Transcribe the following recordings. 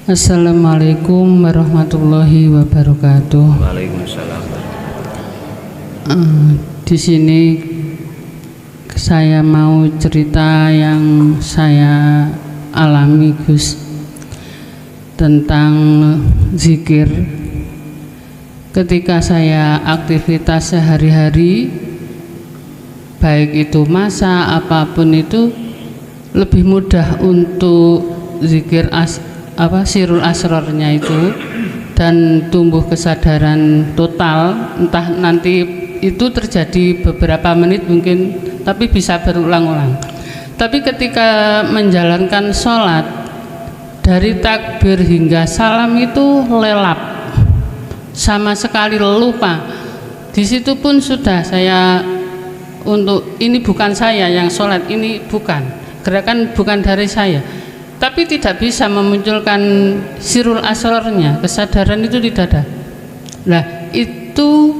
Assalamualaikum warahmatullahi wabarakatuh. Waalaikumsalam. Di sini saya mau cerita yang saya alami, Gus, tentang zikir. Ketika saya aktivitas sehari-hari, baik itu masak apapun itu, lebih mudah untuk zikir sirul asrornya itu, dan tumbuh kesadaran total. Entah nanti itu terjadi beberapa menit mungkin, tapi bisa berulang-ulang. Tapi ketika menjalankan sholat, dari takbir hingga salam itu lelap, sama sekali lupa. Di situ pun sudah saya, untuk ini bukan saya yang sholat, ini bukan gerakan, bukan dari saya, tapi tidak bisa memunculkan sirul asrornya, kesadaran itu tidak ada. Nah, itu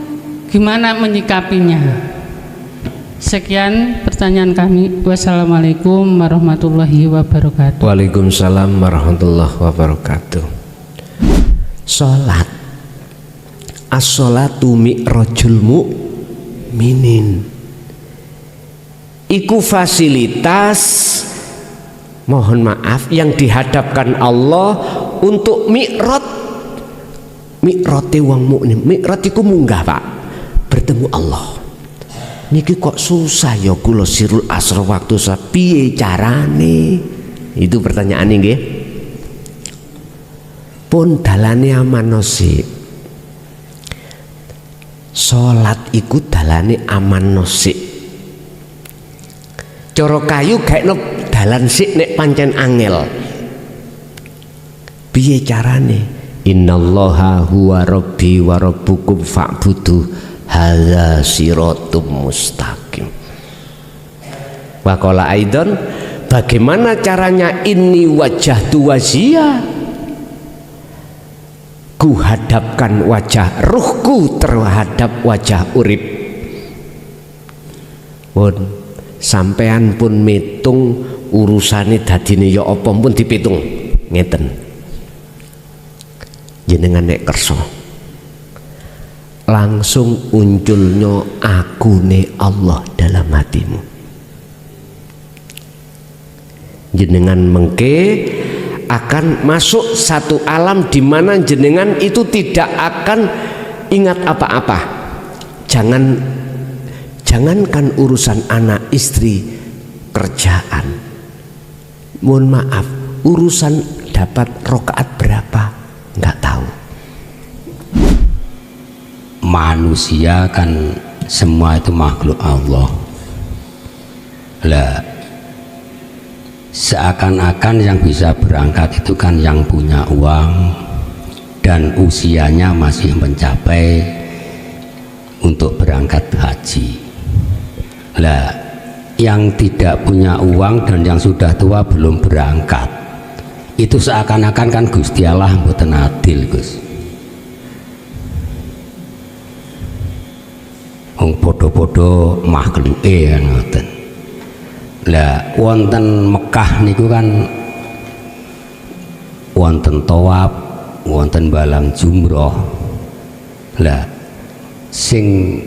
gimana menyikapinya? Sekian pertanyaan kami. Wassalamualaikum warahmatullahi wabarakatuh. Waalaikumsalam warahmatullahi wabarakatuh. Sholat, as-sholatu mi'rajul mu'minin, iku fasilitas, mohon maaf, yang dihadapkan Allah untuk mi'raj. Mi'rate wong mukmin, mi'raj iku munggah, Pak, bertemu Allah. Niki kok susah ya kula sirul asra waktu piye carane? Itu pertanyaan nggih. Pun dalane aman sik. Salat iku dalane aman sik. Cara kayu gaekno dalan sik nek pancen angel. Piye carane? Innallaha huwa rabbi wa rabbukum fa'budu hadza siratum mustaqim. Wa qala aidan, bagaimana caranya? Inni wajjahtu wajhiya, ku hadapkan wajah ruhku terhadap wajah urip. Pun sampean pun mitung urusane dadine ya apa pun dipitung ngeten. Jenengan nek kersa langsung munculnya akune Allah dalam hatimu. Jenengan mengke akan masuk satu alam di mana jenengan itu tidak akan ingat apa-apa. Jangankan urusan anak istri, kerjaan, mohon maaf, urusan dapat rokaat berapa nggak tahu. Manusia kan semua itu makhluk Allah lah, seakan-akan yang bisa berangkat itu kan yang punya uang dan usianya masih mencapai untuk berangkat haji. Lah, yang tidak punya uang dan yang sudah tua belum berangkat, itu seakan-akan kan Gusti Allah mboten adil, Gus. Wong podo-podo makhluke kan ngoten. Lah wonten Mekah niku kan wonten tawaf, wonten balang jumroh. Lah sing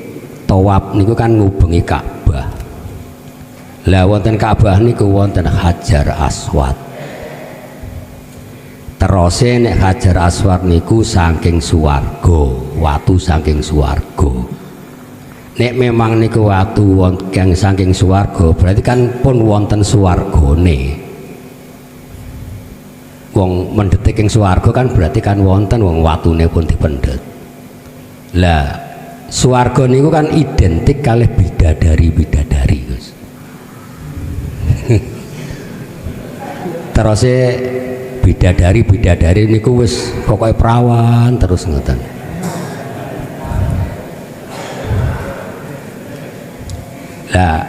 tawaf niku kan ngubengi Ka'bah. Lah wonten Ka'bah niku wonten Hajar Aswad. Terose nek Hajar Aswad niku saking swarga, watu saking swarga. Nek memang niku watu kang saking swarga, berarti kan pun wonten swargane. Wong mendetik ing swarga kan berarti kan wonten wong watune pun dipendhet. Lah swarga niku kan identik kalih bidadari-bidadari, Gus. Terus bidadari niku wis pokoke perawan terus ngoten. Lah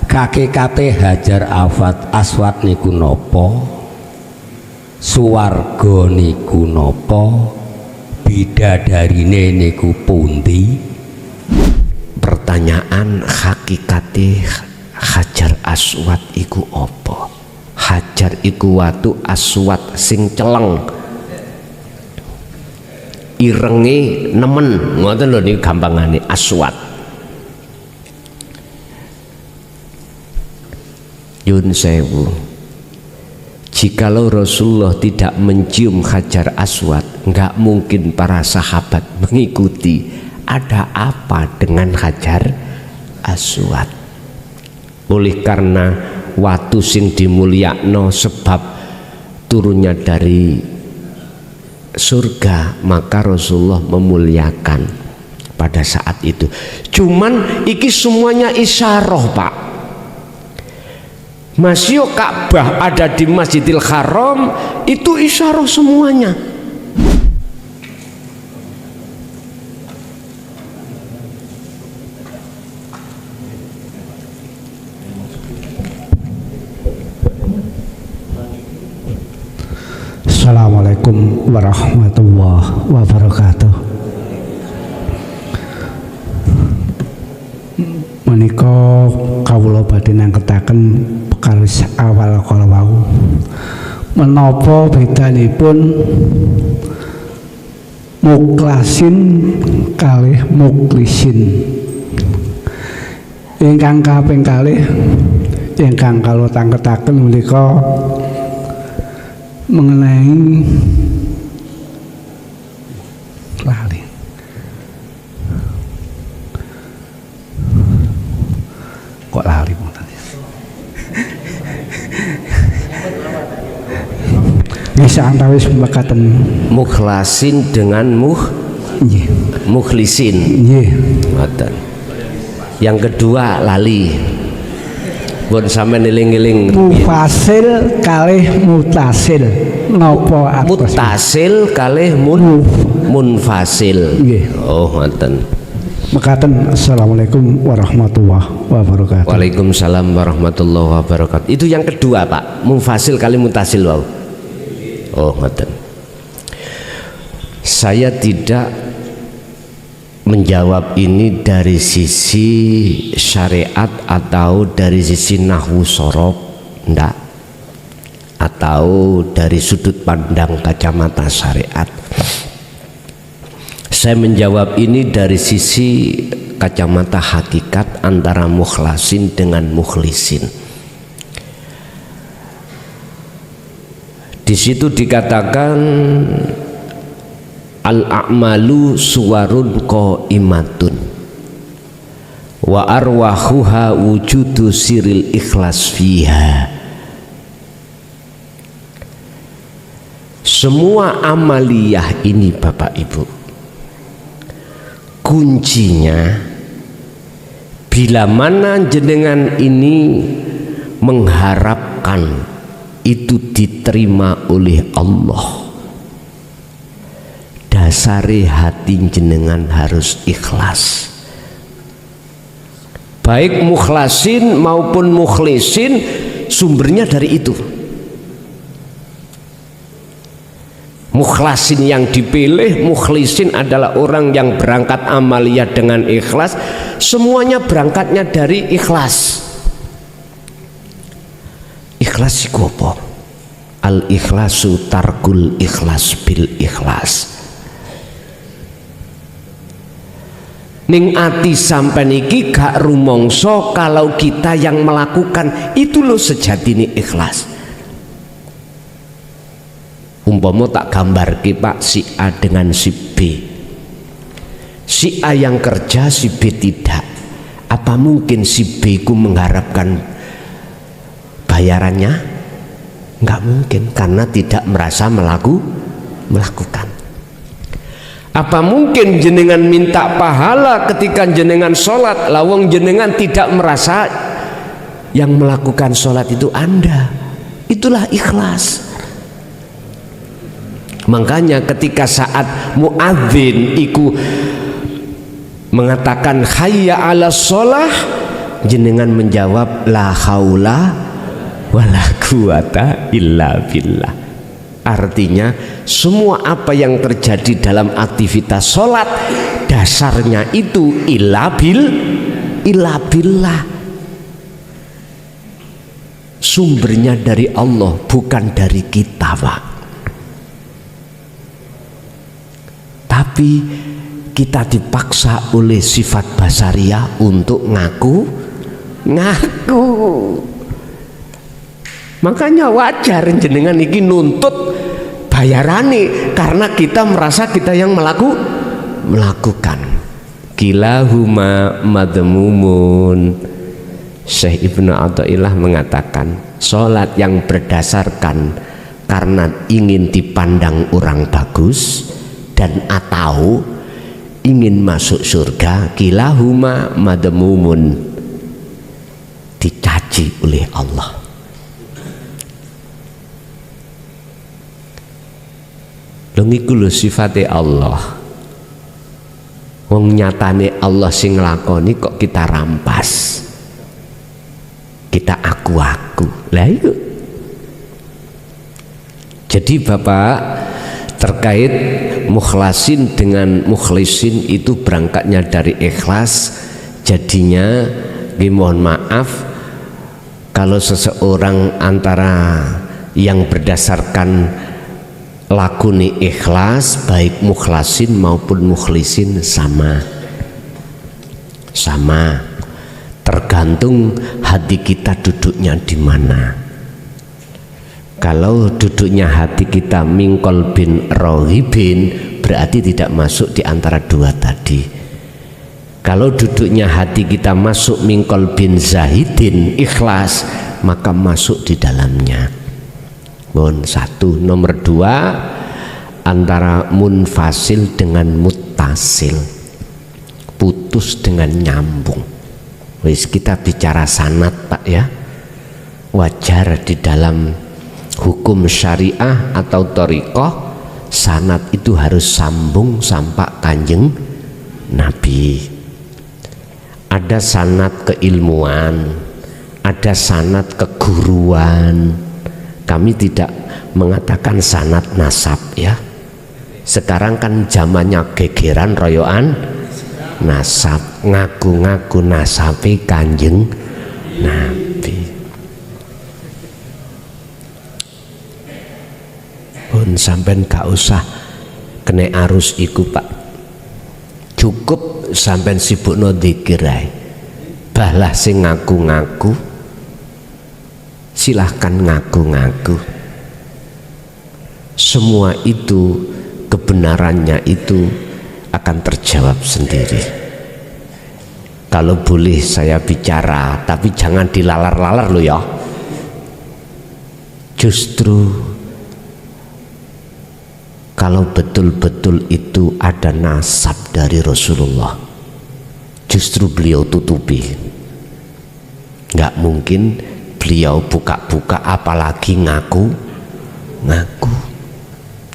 hakikate Hajar Aswad niku napa? Swarga niku napa? Bidadarine niku pundi? Pertanyaan hakikate Hajar Aswad iku apa? Hajar iku watu, aswad sing celeng irenge nemen, ngoten lho niku gampangane aswad. Yun sewu, jikalau Rasulullah tidak mencium Hajar Aswad, nggak mungkin para sahabat mengikuti. Ada apa dengan Hajar Aswad? Oleh karena watu sing dimulyakno sebab turunnya dari surga, maka Rasulullah memuliakan pada saat itu. Cuman iki semuanya isyarah, Pak. Masih Ka'bah ada di Masjidil Haram, itu isyarah semuanya. Assalamualaikum warahmatullahi wabarakatuh. Menika kawula badhe nangketaken perkawis awal kala wau. Menapa bedanipun mukhlasin kalih mukhlisin? Ingkang kaping kalih ingkang kawula tangketaken menika mengenai lali. Kok lali bisa antawis pembakaten Mukhlasin dengan mukhlisin. Ngoten. Yang kedua lali. Pun sampean eling-eling mufasil kalih mutasil. Napa atos? Mutasil kalih munfasil. Oh, ngoten. Mekaten. Assalamualaikum warahmatullahi wabarakatuh. Waalaikumsalam warahmatullahi wabarakatuh. Itu yang kedua, Pak. Munfasil kalih mutasil wau. Oh, ngoten. Saya tidak menjawab ini dari sisi syariat atau dari sisi nahwu sorof, enggak, atau dari sudut pandang kacamata syariat. Saya menjawab ini dari sisi kacamata hakikat antara mukhlasin dengan mukhlisin. Di situ dikatakan al-a'malu suwarun qaimatun wa arwahuha wujudu siril ikhlas fiha. Semua amaliyah ini Bapak Ibu, kuncinya bila mana jenengan ini mengharapkan itu diterima oleh Allah, dasari hati jenengan harus ikhlas. Baik mukhlasin maupun mukhlisin, sumbernya dari itu. Mukhlasin yang dipilih, mukhlisin adalah orang yang berangkat amaliyah dengan ikhlas. Semuanya berangkatnya dari ikhlas. Ikhlas iku apa? Al ikhlasu tarkul ikhlas bil ikhlas. Ning ati sampean iki gak rumangsa kalau kita yang melakukan itu loh sejatine ikhlas. Umpama tak gambarke Pak, si A dengan si B. Si A yang kerja, si B tidak. Apa mungkin si B ku mengharapkan bayarannya? Enggak mungkin, karena tidak merasa melakukan. Apa mungkin jenengan minta pahala ketika jenengan sholat, lawang jenengan tidak merasa yang melakukan sholat itu Anda? Itulah ikhlas. Makanya ketika saat muadzin iku mengatakan hayya ala sholah, jenengan menjawab la haula wala quwata illa billah. Artinya semua apa yang terjadi dalam aktivitas sholat dasarnya itu illa billah. Sumbernya dari Allah, bukan dari kita Pak. Tapi kita dipaksa oleh sifat basaria untuk ngaku. Makanya wajar jenengan iki nuntut bayarane karena kita merasa kita yang melakukan. Kilahuma madmumun. Syekh Ibnu Athaillah mengatakan sholat yang berdasarkan karena ingin dipandang orang bagus dan atau ingin masuk surga, kilahuma madmumun, dicaci oleh Allah. Iku lho sifate Allah. Wong nyatane Allah sing nglakoni kok kita rampas, kita aku. Lah itu. Jadi Bapak, terkait mukhlasin dengan mukhlisin itu berangkatnya dari ikhlas. Jadinya mohon maaf kalau seseorang antara yang berdasarkan lakuni ikhlas, baik mukhlasin maupun mukhlisin sama, tergantung hati kita duduknya di mana. Kalau duduknya hati kita mingkol bin rohibin, berarti tidak masuk di antara dua tadi. Kalau duduknya hati kita masuk mingkol bin zahidin, ikhlas, maka masuk di dalamnya. Satu. Nomor dua, antara munfasil dengan muttasil, putus dengan nyambung. Wis kita bicara sanad Pak ya, wajar di dalam hukum syariah atau thariqah sanad itu harus sambung sampai Kanjeng Nabi. Ada sanad keilmuan, ada sanad keguruan. Kami tidak mengatakan sanad nasab ya. Sekarang kan zamannya gegeran royoan nasab, ngaku-ngaku nasabe Kanjeng Nabi. Pun sampean gak usah kena arus iku Pak. Cukup sampean sibukno dzikir ae. Balah sing ngaku-ngaku, silahkan ngaku-ngaku. Semua itu kebenarannya itu akan terjawab sendiri. Kalau boleh saya bicara, tapi jangan dilalar-lalar lo ya. Justru kalau betul-betul itu ada nasab dari Rasulullah, justru beliau tutupi. Nggak mungkin beliau buka-buka, apalagi ngaku,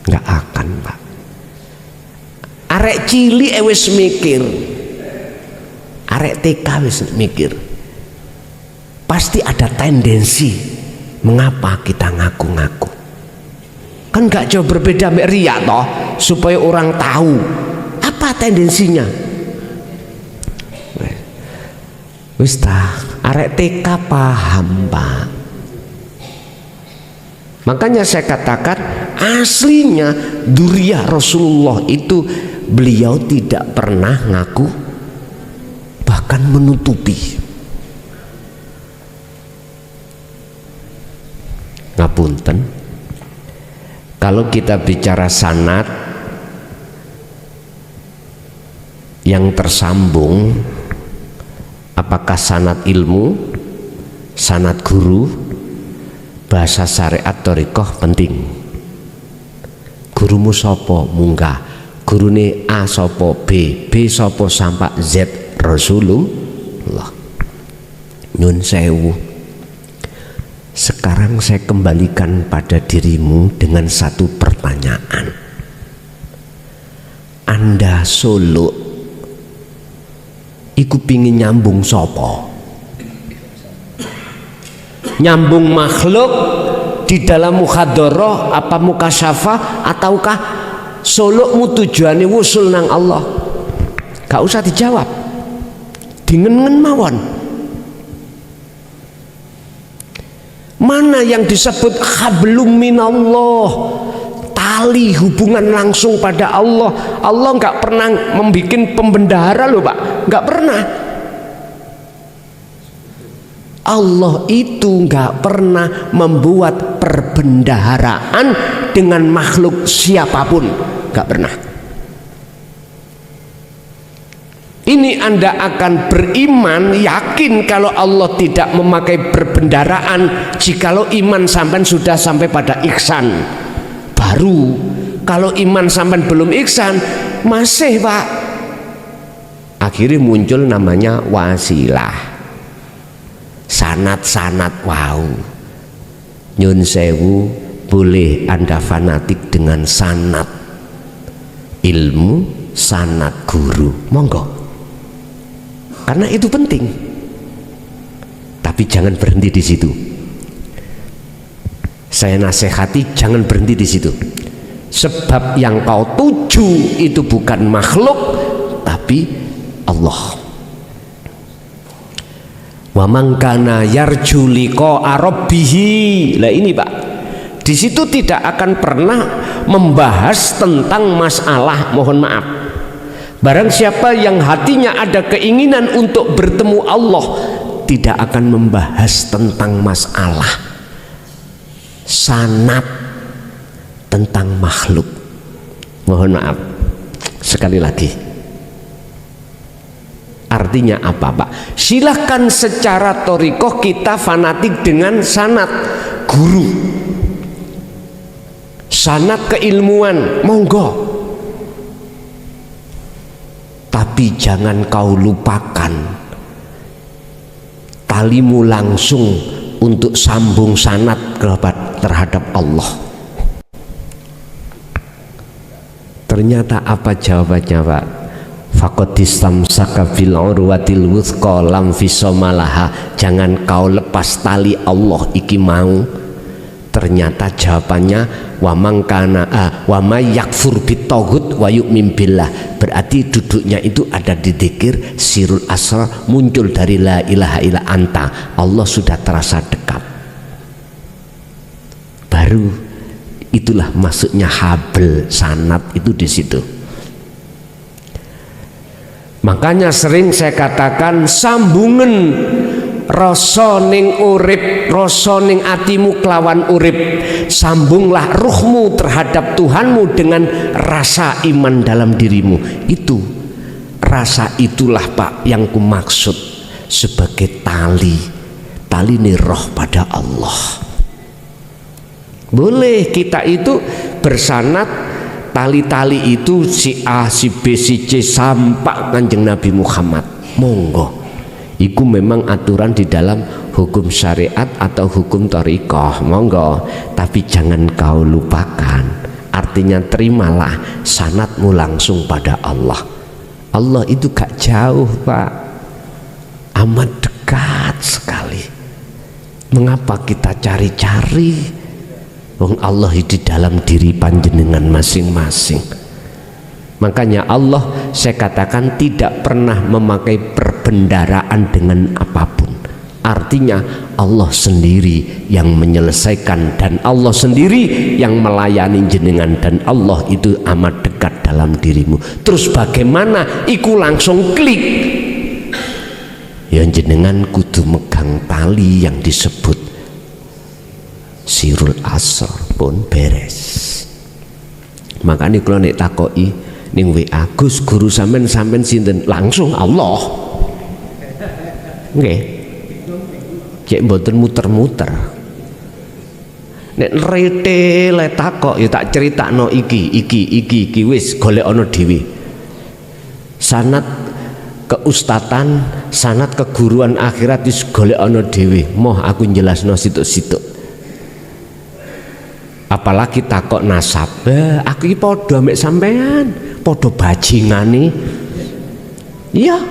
nggak akan Pak. Arek cilik wis mikir, arek TK wis mikir, pasti ada tendensi mengapa kita ngaku-ngaku. Kan nggak jauh berbeda mbak riya toh, supaya orang tahu apa tendensinya. Wis arek TK paham Pak. Makanya saya katakan aslinya dzurriyyah Rasulullah itu beliau tidak pernah ngaku, bahkan menutupi. Ngapunten, kalau kita bicara sanad yang tersambung, apakah sanad ilmu, sanad guru, bahasa syariat thariqah penting. Gurumu sopo munggah, gurune A sopo B sopo sampai Z Rasulullah. Nyun sewu. Sekarang saya kembalikan pada dirimu dengan satu pertanyaan. Anda Solo iku pingin nyambung sopo? Nyambung makhluk di dalam muhadharah apa mukasyafah, ataukah Solo tujuannya wusul nang Allah? Gak usah dijawab, dingen mawon. Mana yang disebut hablum minallah, tali hubungan langsung pada Allah. Allah nggak pernah membuat pembendahara loh Pak, nggak pernah. Allah itu nggak pernah membuat perbendaharaan dengan makhluk siapapun, nggak pernah. Ini Anda akan beriman, yakin kalau Allah tidak memakai perbendaharaan jikalau iman sampai sudah sampai pada ihsan. Baru kalau iman sampai belum ihsan masih Pak, akhirnya muncul namanya wasilah, sanat-sanat. Wow, nyun sewu, boleh Anda fanatik dengan sanat ilmu, sanat guru, monggo, karena itu penting, tapi jangan berhenti di situ. Saya nasihati jangan berhenti di situ, sebab yang kau tuju itu bukan makhluk tapi Allah. Wa man kana yarju liqa'a rabbih. Lah ini Pak, di situ tidak akan pernah membahas tentang masalah, mohon maaf, barang siapa yang hatinya ada keinginan untuk bertemu Allah tidak akan membahas tentang masalah sanat tentang makhluk. Mohon maaf sekali lagi, artinya apa Pak? Silahkan secara thorikoh kita fanatik dengan sanat guru, sanat keilmuan, monggo, tapi jangan kau lupakan talimu langsung untuk sambung sanat terhadap Allah. Ternyata apa jawabannya Pak? Faqadistamsaka bil urwatil wuthqa lam fisomalaha. Jangan kau lepas tali Allah iki mau. Ternyata jawabannya wa mangkana wa may yakfur bitaghut wa yu'min billah. Berarti duduknya itu ada di dzikir sirul asrar, muncul dari la ilaha illa anta. Allah sudah terasa dekat. Baru itulah maksudnya habl sanat itu di situ. Makanya sering saya katakan sambungen rasa ning urip, rasa ning atimu kelawan urip. Sambunglah ruhmu terhadap Tuhanmu dengan rasa iman dalam dirimu. Itu rasa itulah Pak yang ku maksud sebagai tali nih roh pada Allah. Boleh kita itu bersanat tali-tali itu si A, si B, si C sampai Kanjeng Nabi Muhammad, monggo. Iku memang aturan di dalam hukum syariat atau hukum thariqah, monggo. Tapi jangan kau lupakan, artinya terimalah sanatmu langsung pada Allah. Allah itu gak jauh Pak, amat dekat sekali. Mengapa kita cari-cari? Wong Allah di dalam diri panjenengan masing-masing. Makanya Allah, saya katakan, tidak pernah memakai perbendaharaan dengan apapun. Artinya Allah sendiri yang menyelesaikan dan Allah sendiri yang melayani jenengan, dan Allah itu amat dekat dalam dirimu. Terus bagaimana? Iku langsung klik. Ya jenengan kudu megang tali yang disebut sirul asr pun beres. Makanya kalau nek takoki ning WA, Gus guru sampean sinten? Langsung Allah. Nggih. Cek mboten muter-muter. Nek rete le takok ya tak critakno iki wis golekno dhewe. Sanad keustatan, sanad keguruan akhirat wis golekno dhewe. Moh aku jelasno situk-situk. Apalagi takok nasab, aku iki padha mek sampean, padha bajingane. Iya,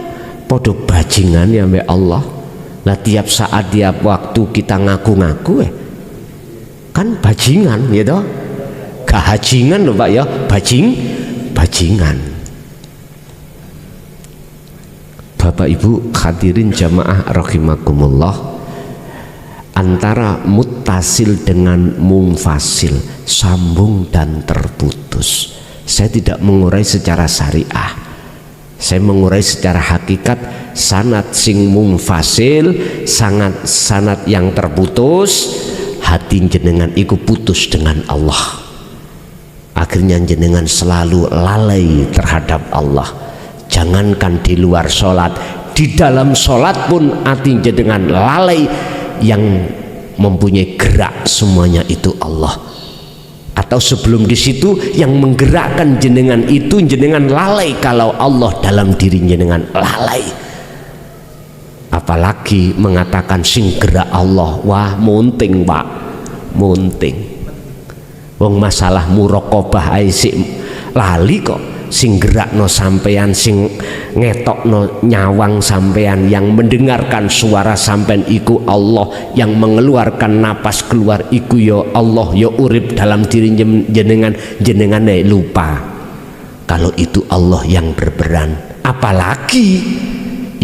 padha bajingane ambek Allah. Lah tiap saat tiap waktu kita ngaku-ngaku kan bajingan ya toh. Gahajingan lho Pak ya, bajingan. Bapak Ibu hadirin jamaah rahimakumullah. antara muttasil dengan munfasil, sambung dan terputus. Saya tidak mengurai secara syariah, saya mengurai secara hakikat. Sanad sing munfasil, sanad yang terputus, hati jenengan iku putus dengan Allah. Akhirnya jenengan selalu lalai terhadap Allah. Jangankan di luar sholat, di dalam sholat pun hati jenengan lalai. Yang mempunyai gerak semuanya itu Allah. Atau sebelum di situ yang menggerakkan jenengan itu jenengan lalai kalau Allah dalam diri jenengan lalai. Apalagi mengatakan sing gerak Allah, wah munting Pak, munting. Wong masalah muraqabah ae sik lali kok. Sing gerakno sampean, sing ngetokno nyawang sampean, yang mendengarkan suara sampean iku Allah, yang mengeluarkan napas keluar iku ya Allah, ya urip dalam diri jenengan, jenengan lupa kalau itu Allah yang berperan. Apalagi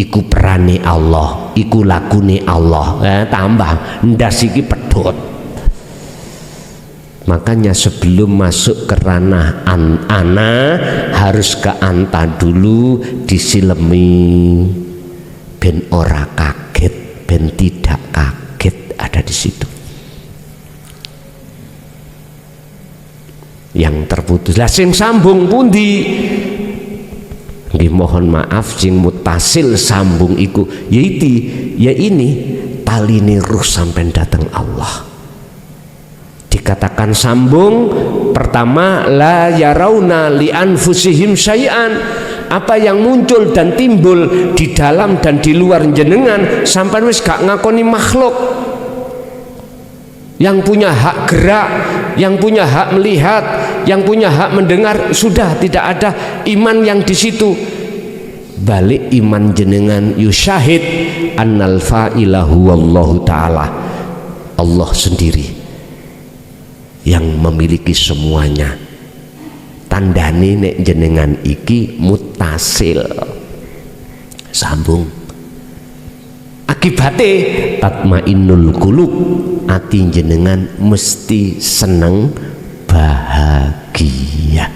iku perane Allah, iku lagune Allah, tambah ndas iki pedhot. Makanya sebelum masuk ke ranah ana harus ke anta dulu, disilemi ben ora kaget, ben tidak kaget ada di situ. Yang terputus lah sing sambung pundi? Nggih mohon maaf, sing mutasil sambung iku ya ini taline ruh sampai datang Allah. Dikatakan sambung, pertama la yarauna li anfusihim syai'an, apa yang muncul dan timbul di dalam dan di luar jenengan sampai wis gak ngakoni makhluk. Yang punya hak gerak, yang punya hak melihat, yang punya hak mendengar, sudah tidak ada iman yang di situ. Balik iman jenengan yusyahid annal fa'ilahu wallahu ta'ala, Allah sendiri yang memiliki semuanya. Tandane nek jenengan iki mutasil sambung, akibate tatmainnul qulub, ati jenengan mesti seneng bahagia.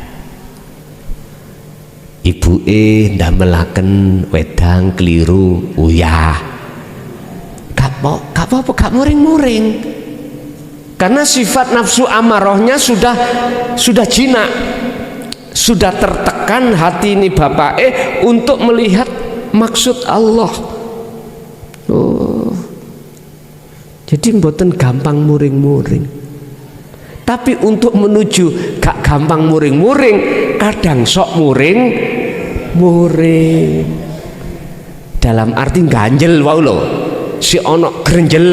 Ibuke ndamelaken wedang keliru uyah, gak apa-apa, gak muring-muring. Karena sifat nafsu amarahnya sudah jinak, sudah tertekan hati ini bapak untuk melihat maksud Allah. Oh, jadi mboten gampang muring-muring. Tapi untuk menuju gak gampang muring-muring, kadang sok muring-muring. Dalam arti ganjel wae lho, si ono grenjel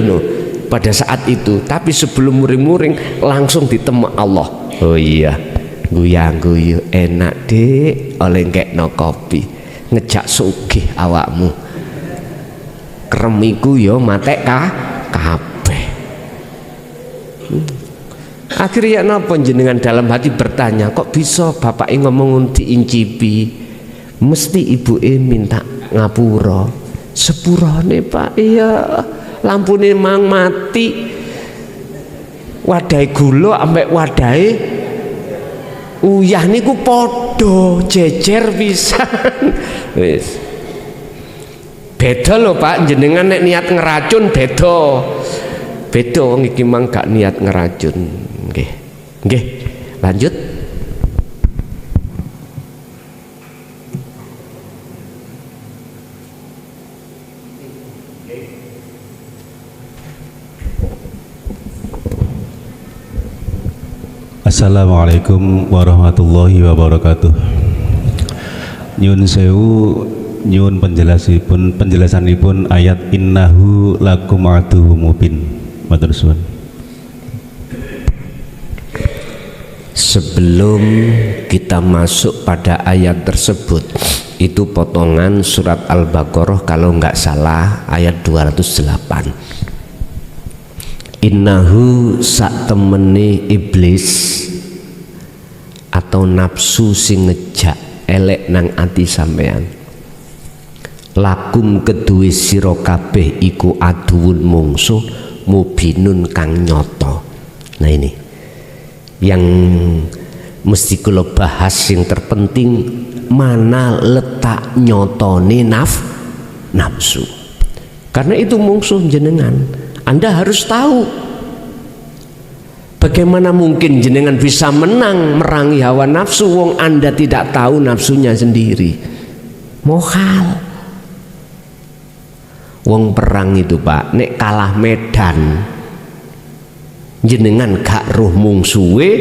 ngono. Pada saat itu, tapi sebelum muring-muring langsung ditemu Allah. Oh iya, guyang-guyu enak dek, oleh ngekno kopi, ngejak sugih awakmu. Kremiku yo matek kabeh. Akhirnya napa jenengan dalam hati bertanya, kok bisa bapak ngomong diincipi? Mesti ibuke minta ngapura. Sepurane Pak, iya. Lampune mang mati, wadai gula ambek wadai uyah niku podo jejer pisan. Wis beda lho Pak, jenengan nek niat ngeracun beda wong iki mang gak niat ngeracun. Nggih lanjut. Assalamualaikum warahmatullahi wabarakatuh. Nyun sewu, nyun penjelasanipun ayat innahu lakum aduwwum mubin. Matur suwun. Sebelum kita masuk pada ayat tersebut, itu potongan surat Al-Baqarah kalau nggak salah ayat 208. Innahu sak temene iblis atau nafsu sing ngejak elek nang ati sampean, lakum kedue sira kabeh iku aduun mungsuh mubinun kang nyoto. Nah ini yang mesti kula bahas yang terpenting, mana letak nyotone nafsu. Karena itu musuh jenengan. Anda harus tahu bagaimana mungkin jenengan bisa menang merangi hawa nafsu wong Anda tidak tahu nafsunya sendiri. Mohal. Wong perang itu Pak, nek kalah medan jenengan gak roh mungsuhe,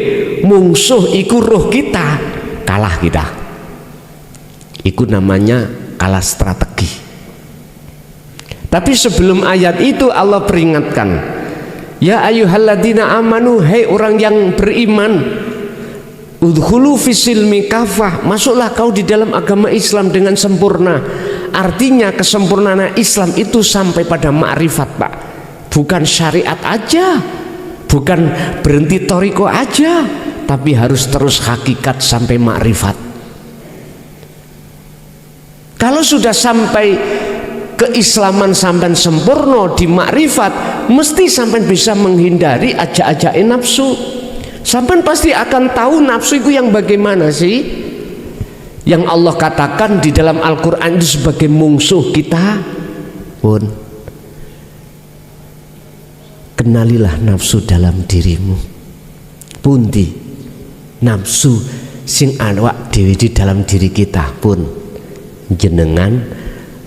mungsuh iku roh kita, kalah kita. Iku namanya kalah strategi. Tapi sebelum ayat itu Allah peringatkan, ya ayyuhalladzina amanu, hai orang yang beriman, udkhulu fisilmi kafah, masuklah kau di dalam agama Islam dengan sempurna. Artinya kesempurnaan Islam itu sampai pada ma'rifat Pak, bukan syariat aja, bukan berhenti toriko aja, tapi harus terus hakikat sampai ma'rifat. Kalau sudah sampai keislaman sampai sempurna di makrifat, mesti sampai bisa menghindari ajak-ajak nafsu. Sampai pasti akan tahu nafsu itu yang bagaimana sih, yang Allah katakan di dalam Al-Quran itu sebagai musuh kita. Pun kenalilah nafsu dalam dirimu. Pundi nafsu sing awak dhewe di dalam diri kita pun jenengan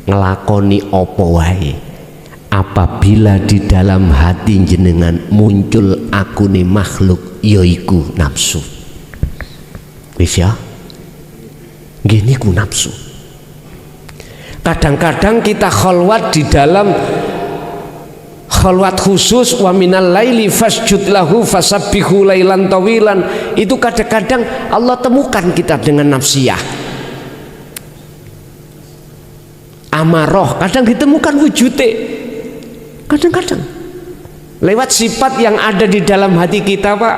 ngelakoni opo wae apabila di dalam hati jenengan muncul akune makhluk yaiku nafsu. Wis ya, gini ku nafsu. Kadang-kadang kita khalwat di dalam khalwat khusus, wa minal laili fasjud lahu fasabbihu lailan tawilan, itu kadang-kadang Allah temukan kita dengan nafsiyah. Amaroh kadang ditemukan wujudnya, kadang-kadang lewat sifat yang ada di dalam hati kita Pak.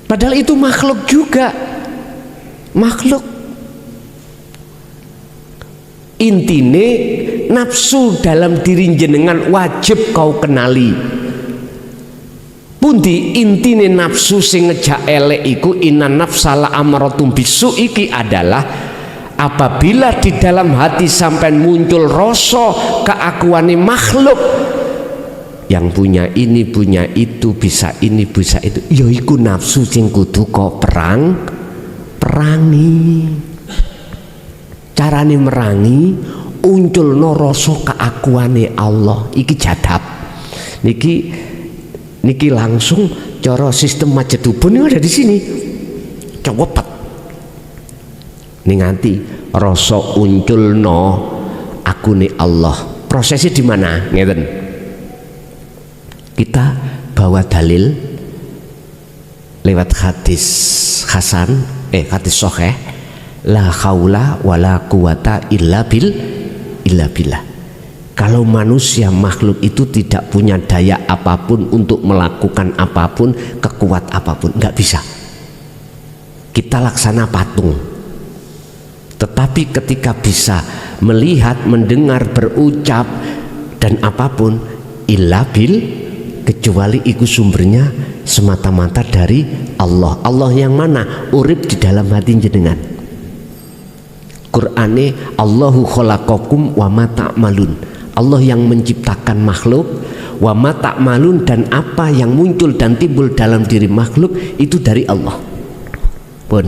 Padahal itu makhluk juga, makhluk. Intine nafsu dalam diri jenengan wajib kau kenali. Pundi intine nafsu sing ngejak elek iku, inna nafsala amaratum bisu iki adalah apabila di dalam hati sampai muncul rasa keakuane makhluk yang punya ini punya itu, bisa ini bisa itu, yaiku nafsu sing kudu kok perangi. Carane merangi uncul no rasa keakuane Allah iki jadab niki langsung cara sistem majedubun ini ada di sini cewepet nih nganti rasa uncul no akune Allah. Prosesnya di mana ngeten, kita bawa dalil lewat hadis Hasan hadis sahih, la haula wala quwata illa billah. Kalau manusia makhluk itu tidak punya daya apapun untuk melakukan apapun, kekuat apapun, nggak bisa. Kita laksana patung. Tetapi ketika bisa melihat, mendengar, berucap dan apapun, illa bil, kecuali itu sumbernya semata-mata dari Allah. Allah yang mana? Urip di dalam hati jenengan. Qur'ane Allahu khalaqakum wa ma ta'malun. Allah yang menciptakan makhluk, wa ma ta'malun, dan apa yang muncul dan timbul dalam diri makhluk itu dari Allah. Pun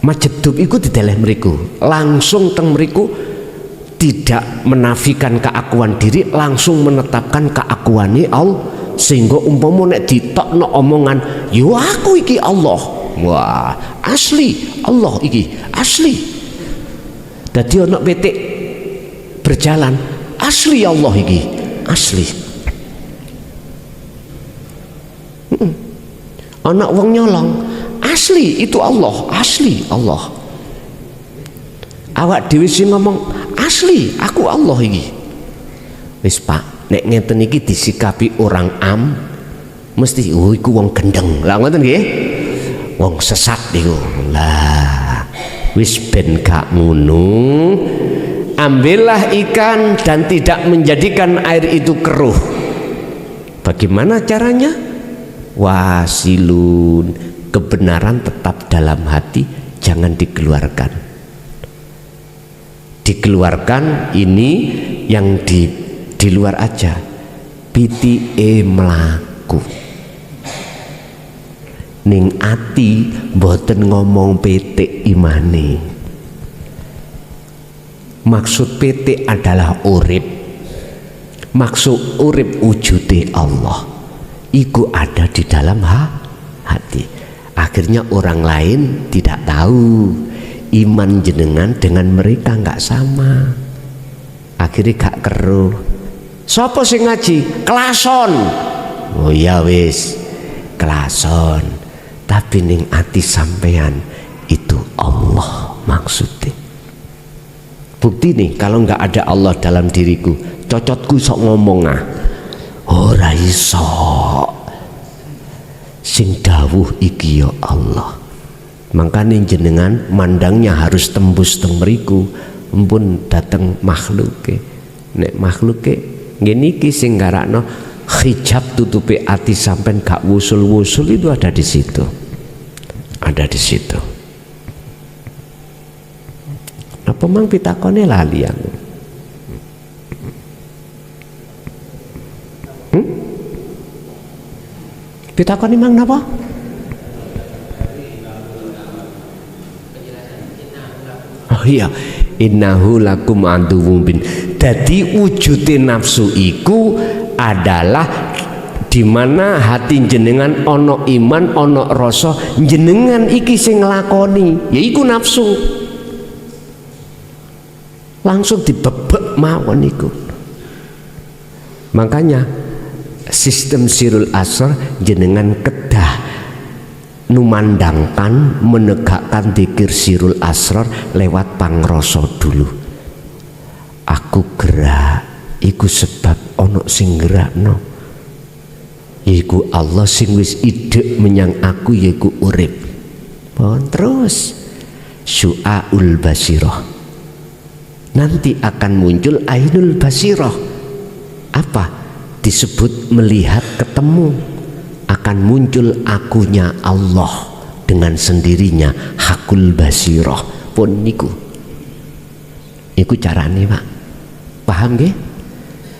majedub iku diteleh mriku, langsung teng mriku tidak menafikan keakuan diri, langsung menetapkan keakuane Allah, sehingga umpama nek ditokno omongan yo aku iki Allah, wah asli Allah iki asli. Dadi ana petik berjalan asli Allah iki asli. Ana wong nyolong asli itu Allah, asli Allah. Awak dhewe sing ngomong asli aku Allah iki. Wis Pak, nek ngeten iki disikapi orang am mesti iku wong gendeng. Lah ngoten nggih. Wong sesat niku. Lah wis ben gak ngono. ambillah ikan dan tidak menjadikan air itu keruh. Bagaimana caranya? Wasilun, kebenaran tetap dalam hati, jangan dikeluarkan. Dikeluarkan ini yang di luar aja. Pitike mlaku. Ning ati mboten ngomong pitik imane. Maksud PT adalah urip. Maksud urip wujude Allah. Iku ada di dalam hati. Akhirnya orang lain tidak tahu iman jenengan dengan mereka nggak sama. Akhirnya gak keruh. Sopo sing ngaji? Kelason. Oh ya wis, kelason. Tapi ning ati sampean itu Allah maksudnya. Bukti nih, kalau nggak ada Allah dalam diriku, cocotku sok ngomong ora iso. Sing dawuh iki ya Allah. Makanya jenengan mandangnya harus tembus teng mriku, empun dateng makhluke. Nek makhluke ngene iki sing garakno hijab tutupi ati sampean gak wusul-wusul, itu ada di situ. Ada di situ. Apa mang pitakone lali aku? Pitakone mang napa? Oh iya, innahu lakum aduwwum bin. Dadi wujude nafsu iku adalah di mana hati jenengan ono iman, ono rasa jenengan iki sing nglakoni, yaiku nafsu. Langsung dibebek mawon iku. Makanya sistem sirul asr jenengan kedah numandangkan, menegakkan dzikir sirul asrar lewat pangrasa dulu. Aku gerak iku sebab ono sing gerakno, iku Allah sing wis idek menyang aku, yaiku urip. Pon terus syu'aul basirah, nanti akan muncul ainul basirah. Apa disebut melihat ketemu, akan muncul akunya Allah dengan sendirinya, hakul basirah. Pun niku carane Pak, paham nggih?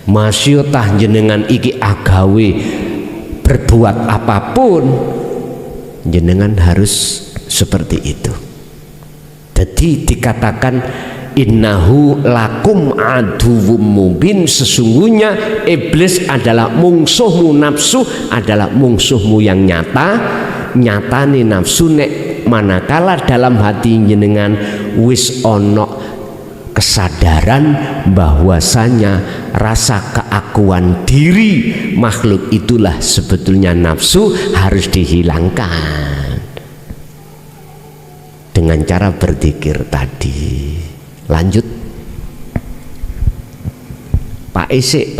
Masyutah jenengan iki agawe berbuat apapun, jenengan harus seperti itu. Jadi dikatakan innahu lakum aduwwum mubin, sesungguhnya iblis adalah mungsuhmu, nafsu adalah mungsuhmu yang nyata. Nyatane nafsu nek manakala dalam hati jenengan wis ono kesadaran bahwasanya rasa keakuan diri makhluk itulah sebetulnya nafsu, harus dihilangkan dengan cara berzikir tadi. Lanjut Pak Isik.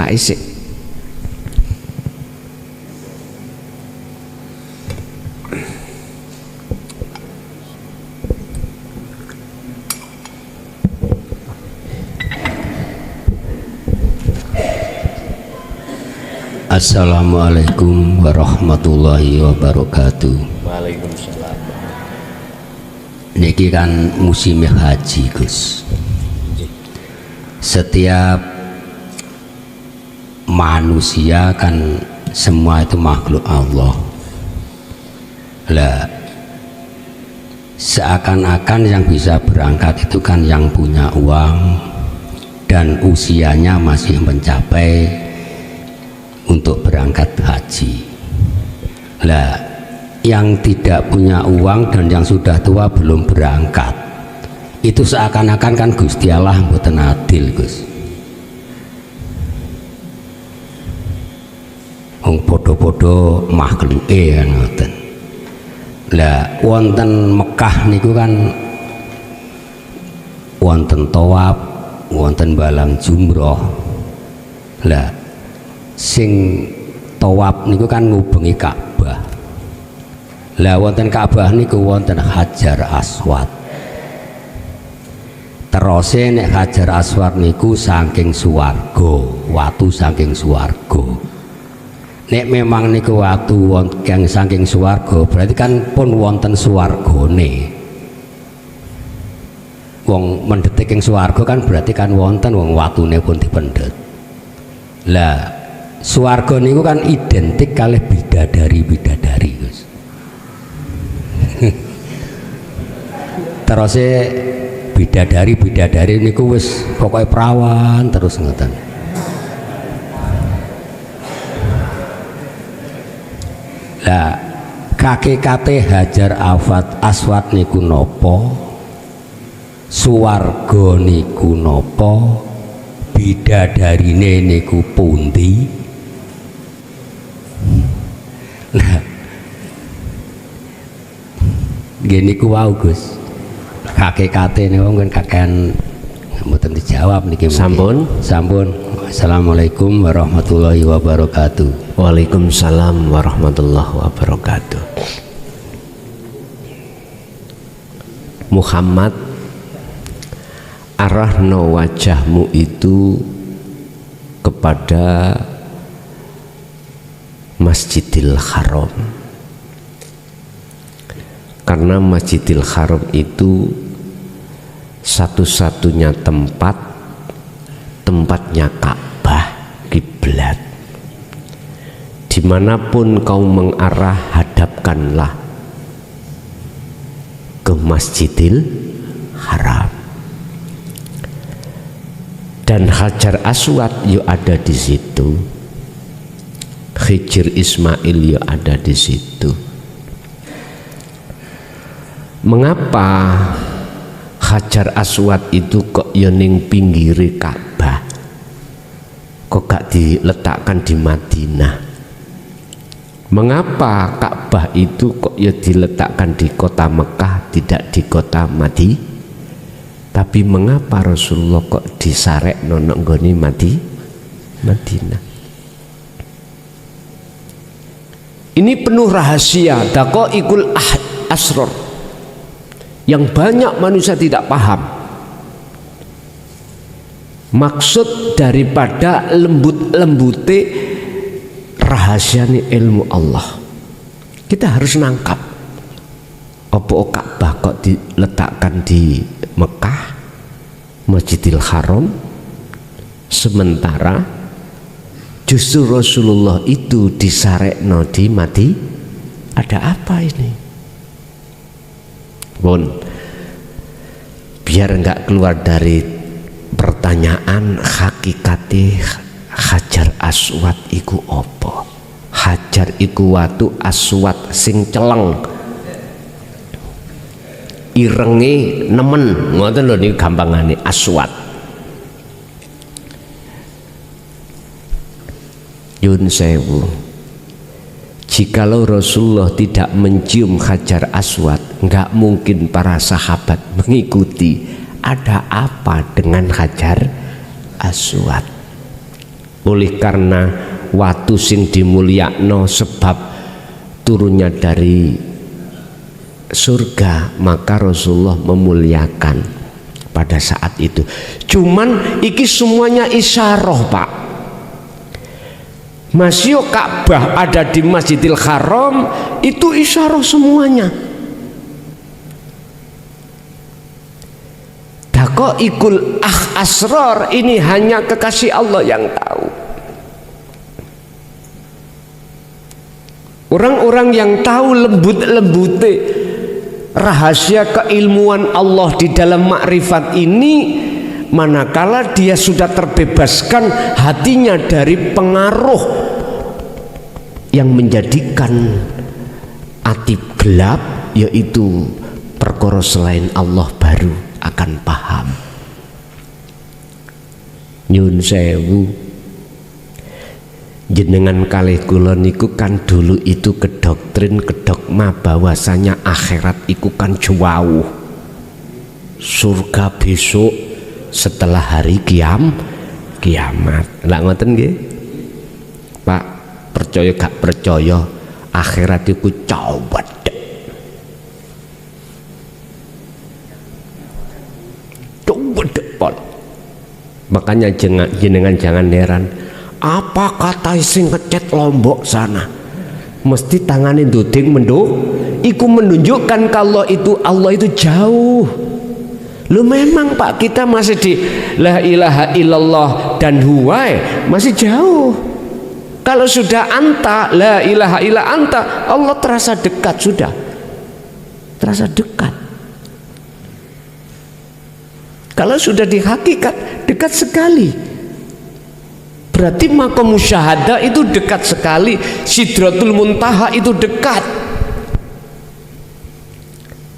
Assalamualaikum warahmatullahi wabarakatuh. Waalaikumsalam. Niki kan musim haji Gus. Setiap manusia kan semua itu makhluk Allah. Lah seakan-akan yang bisa berangkat itu kan yang punya uang dan usianya masih mencapai untuk berangkat haji. Lah yang tidak punya uang dan yang sudah tua belum berangkat, itu seakan-akan kan Gusti Allah mboten adil Gus. Wong padha-padha makhluke kan ngoten. Lah wonten Mekah niku kan wonten tawaf, wonten balang jumroh. Lah sing tawaf niku kan ngubengi Ka'bah. Lah wonten Ka'bah niku wonten Hajar Aswad. terose nek Hajar Aswad niku saking swarga, watu saking swarga. Nek memang niku watu wonten saking swarga, berarti kan pun wonten swargane. Wong mendhet ing swarga kan berarti kan wonten wong watune pun dipendhet. Lah swarga niku kan identik kalih bidadari-bidadari, Gus. Terus bidadari niku wis pokoke perawan terus ngoten. Lah hakikate Hajar Aswad niku napa? Swarga niku napa? Bidadarine niku pundi? Nah, gini ku wau Gus. Hakikate niku mungkin kakean mboten dijawab niki. Sampun. Assalamualaikum warahmatullahi wabarakatuh. Waalaikumsalam warahmatullahi wabarakatuh. Muhammad, arahno wajahmu itu kepada Masjidil Haram, karena Masjidil Haram itu satu-satunya tempatnya Ka'bah, kiblat. Dimanapun kau mengarah, hadapkanlah ke Masjidil Haram. Dan Hajar Aswad yo ada di situ, Khidr Ismail yo ada di situ. Mengapa Hajar Aswad itu kok yo ning pinggiri Ka'bah, kok gak diletakkan di Madinah? Mengapa Ka'bah itu kok yo diletakkan di kota Mekah, tidak di kota Madinah? Tapi mengapa Rasulullah kok disarek nonok nggone Madinah? Ini penuh rahasia, daqaiqul asrar, yang banyak manusia tidak paham maksud daripada lembut-lembute rahasiane ilmu Allah. Kita harus nangkap apa Ka'bah kok diletakkan di Mekah, Masjidil Haram, sementara justru Rasulullah itu disarekno di Madinah. Ada apa ini? Bon, biar enggak keluar dari pertanyaan, hakikate Hajar Aswad iku apa? Hajar iku watu, aswad sing celeng, irenge nemen, ngoten lho niku gampangane aswad. Yun sewu, jikalau Rasulullah tidak mencium Hajar Aswad, enggak mungkin para sahabat mengikuti. Ada apa dengan Hajar Aswad? Oleh karena watu sing dimulyakno sebab turunnya dari surga, maka Rasulullah memuliakan pada saat itu. Cuman iki semuanya isyarah, Pak. Masih Ka'bah ada di Masjidil Haram, itu isyarah semuanya. Daqaiqul asrar ini hanya kekasih Allah yang tahu. Orang-orang yang tahu lembut-lembute rahasia keilmuan Allah di dalam makrifat ini, manakala dia sudah terbebaskan hatinya dari pengaruh yang menjadikan hati gelap, yaitu perkara selain Allah, baru akan paham. Nyun sewu, jenengan kalih kula niku kan dulu itu kedoktrin kedogma bahwasanya akhirat iku kan jauh, surga besok setelah hari kiamat. Lah ngoten nggih Pak, percaya gak percaya akhirat iku cowet. Makanya jenengan jangan heran apa kata sing ngecat Lombok sana mesti tanganin duding menduk iku menunjukkan kalau itu Allah itu jauh. Lu memang Pak, kita masih di la ilaha illallah dan huwai masih jauh. Kalau sudah anta la ilaha illa anta, Allah terasa dekat, sudah terasa dekat. Kalau sudah di hakikat dekat sekali. Berarti maqam musyahadah itu dekat sekali, Sidratul Muntaha itu dekat.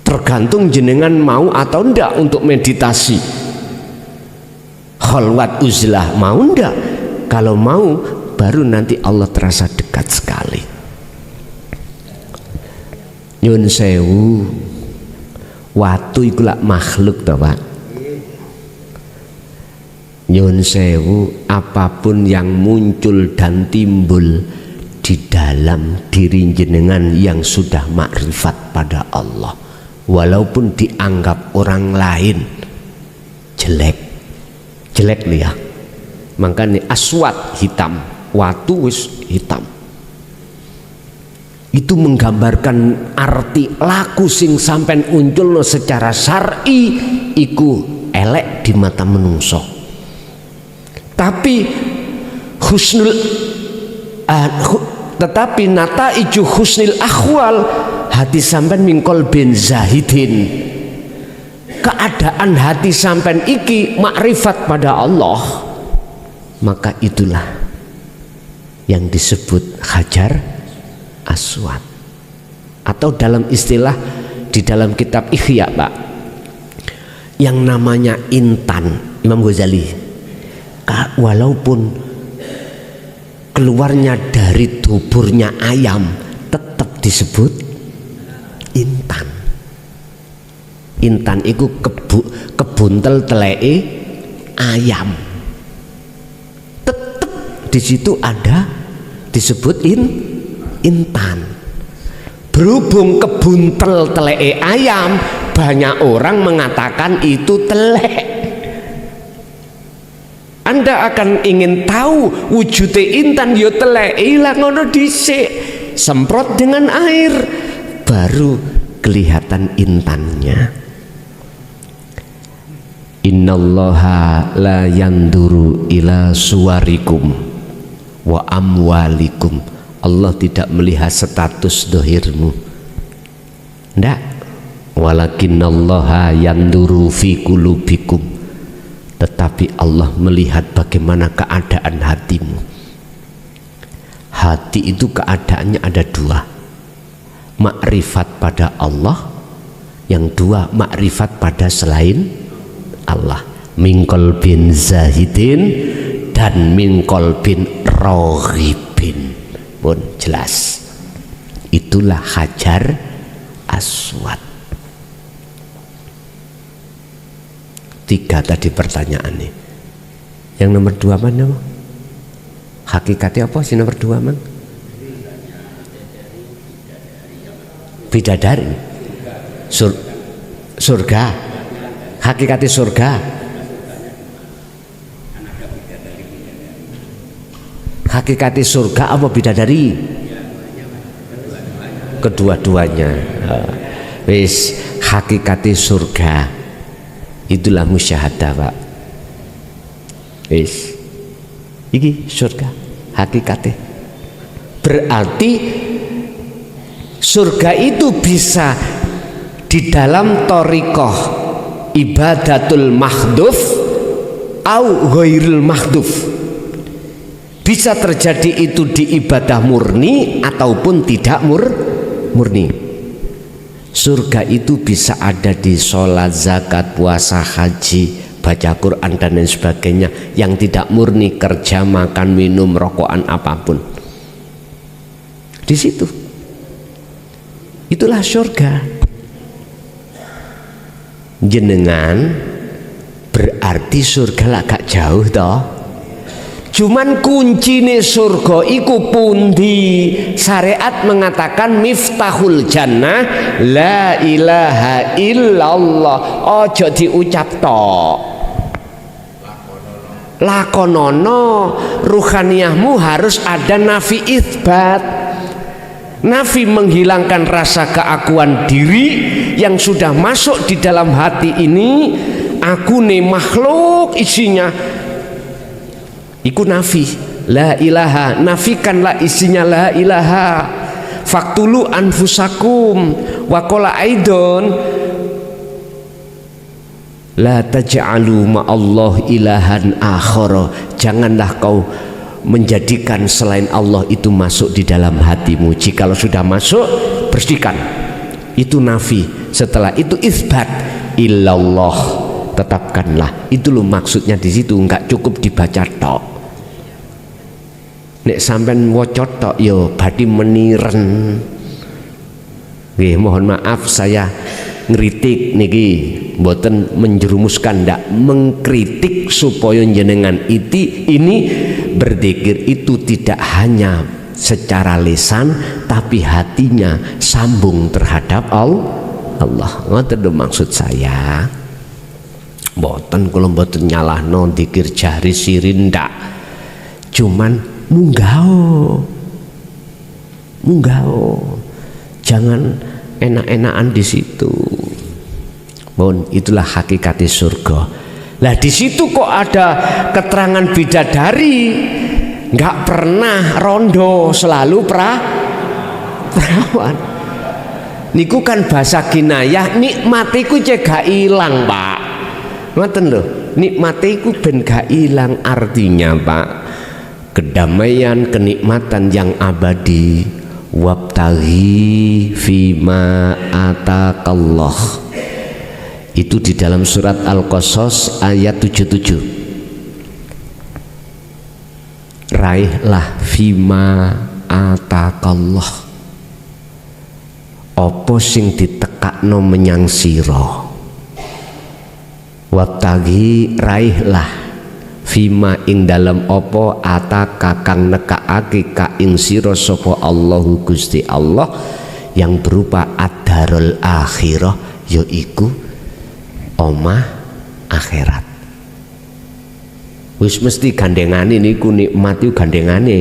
Tergantung jenengan mau atau enggak untuk meditasi. Khalwat uzlah mau enggak? Kalau mau baru nanti Allah terasa dekat sekali. Nyun sewu, watu iku lak makhluk toh Pak. Nyun sewu, apapun yang muncul dan timbul di dalam diri jenengan yang sudah makrifat pada Allah, walaupun dianggap orang lain jelek nih ya, makanya aswad hitam, watu wis hitam, itu menggambarkan arti laku sing sampean unculno secara syar'i iku elek di mata menungso. Tapi tetapi nataiju husnil akhwal, hati sampean mingkol bin zahidin, keadaan hati sampean iki makrifat pada Allah, maka itulah yang disebut hajar aswad, atau dalam istilah di dalam kitab Ihya Pak, yang namanya intan. Imam Ghazali, walaupun keluarnya dari tuburnya ayam tetap disebut intan. Intan itu kebuntel teleke ayam, tetap di situ ada disebut intan. Berhubung kebuntel teleke ayam, banyak orang mengatakan itu telek. Anda akan ingin tahu wujudnya intan, yo telek ilang ngono dhisik, semprot dengan air baru kelihatan intannya. Innallaha la yanduru ila suwarikum wa amwalikum. Allah tidak melihat status dohirmu, ndak. Walakinnallaha yanduru fi qulubikum, tetapi Allah melihat bagaimana keadaan hatimu. Hati itu keadaannya ada dua, makrifat pada Allah, yang dua makrifat pada selain Allah. Mingkol bin zahidin dan mingkol bin roghibin pun jelas. Itulah hajar aswad. Tiga tadi pertanyaan nih. Yang nomor dua mana? Hakikatnya apa sih nomor dua mang? Bidadari. Surga. Hakikatnya surga. Hakikatnya surga apa bidadari? Kedua-duanya. Wis, hakikatnya surga itulah musyahadah Pak. Wis, iki surga hakikatnya. Berarti surga itu bisa di dalam thariqah ibadatul mahdhuf au ghairul mahdhuf. Bisa terjadi itu di ibadah murni ataupun tidak murni. Surga itu bisa ada di sholat, zakat, puasa, haji, baca Quran dan lain sebagainya, yang tidak murni, kerja, makan, minum, rokokan, apapun. Di situ. Itulah surga. Jenengan berarti surga lah gak jauh toh. Cuman kuncine surga iku pundi? Syariat mengatakan miftahul jannah la ilaha illallah. Ojo diucap tok. lakonono, ruhaniyahmu harus ada nafi itsbat. Nafi menghilangkan rasa keakuan diri yang sudah masuk di dalam hati ini. Aku nih makhluk isinya. Iku nafi. La ilaha, nafikanlah isinya la ilaha. Faktulu anfusakum. Wakola aidon. La taj'alu ma'allah ilahan akhara. Janganlah kau menjadikan selain Allah itu masuk di dalam hatimu. Jikalau sudah masuk, bersihkan. Itu nafi. Setelah itu itsbat, illallah, tetapkanlah. Itu loh maksudnya di situ, enggak cukup dibaca tok. Nek sampean waca tok yo badhe meniren. Nggih, mohon maaf saya ngritik niki mboten menjerumuskan, ndak mengkritik supaya jenengan ini berzikir itu tidak hanya secara lisan tapi hatinya sambung terhadap Allah. Ngoten lho maksud saya. Mboten kula mboten nyalahno zikir jari sirin ndak. Cuman munggah. Jangan enak-enakan di situ. Bon, itulah hakikat surga. Lah di situ kok ada keterangan bidadari, nggak pernah rondo, selalu perawan. Niku kan bahasa kinayah, nikmatiku cegak ilang, Pak. Ngoten lho, nikmatiku ben gak ilang, artinya Pak, kedamaian, kenikmatan yang abadi. Wabtaghi fima atakallah. Itu di dalam surat Al-Qasas ayat 77. Raihlah fima atakallah. Apa sing ditekakno menyang sira. Wabtaghi, raihlah fima ing dalam opo ataka kang nekaake ka ing sira sapa Allahu Gusti Allah yang berupa ad-darul akhirah, yaiku omah akhirat. Wis mesti gandengane niku, nikmat iku gandengane.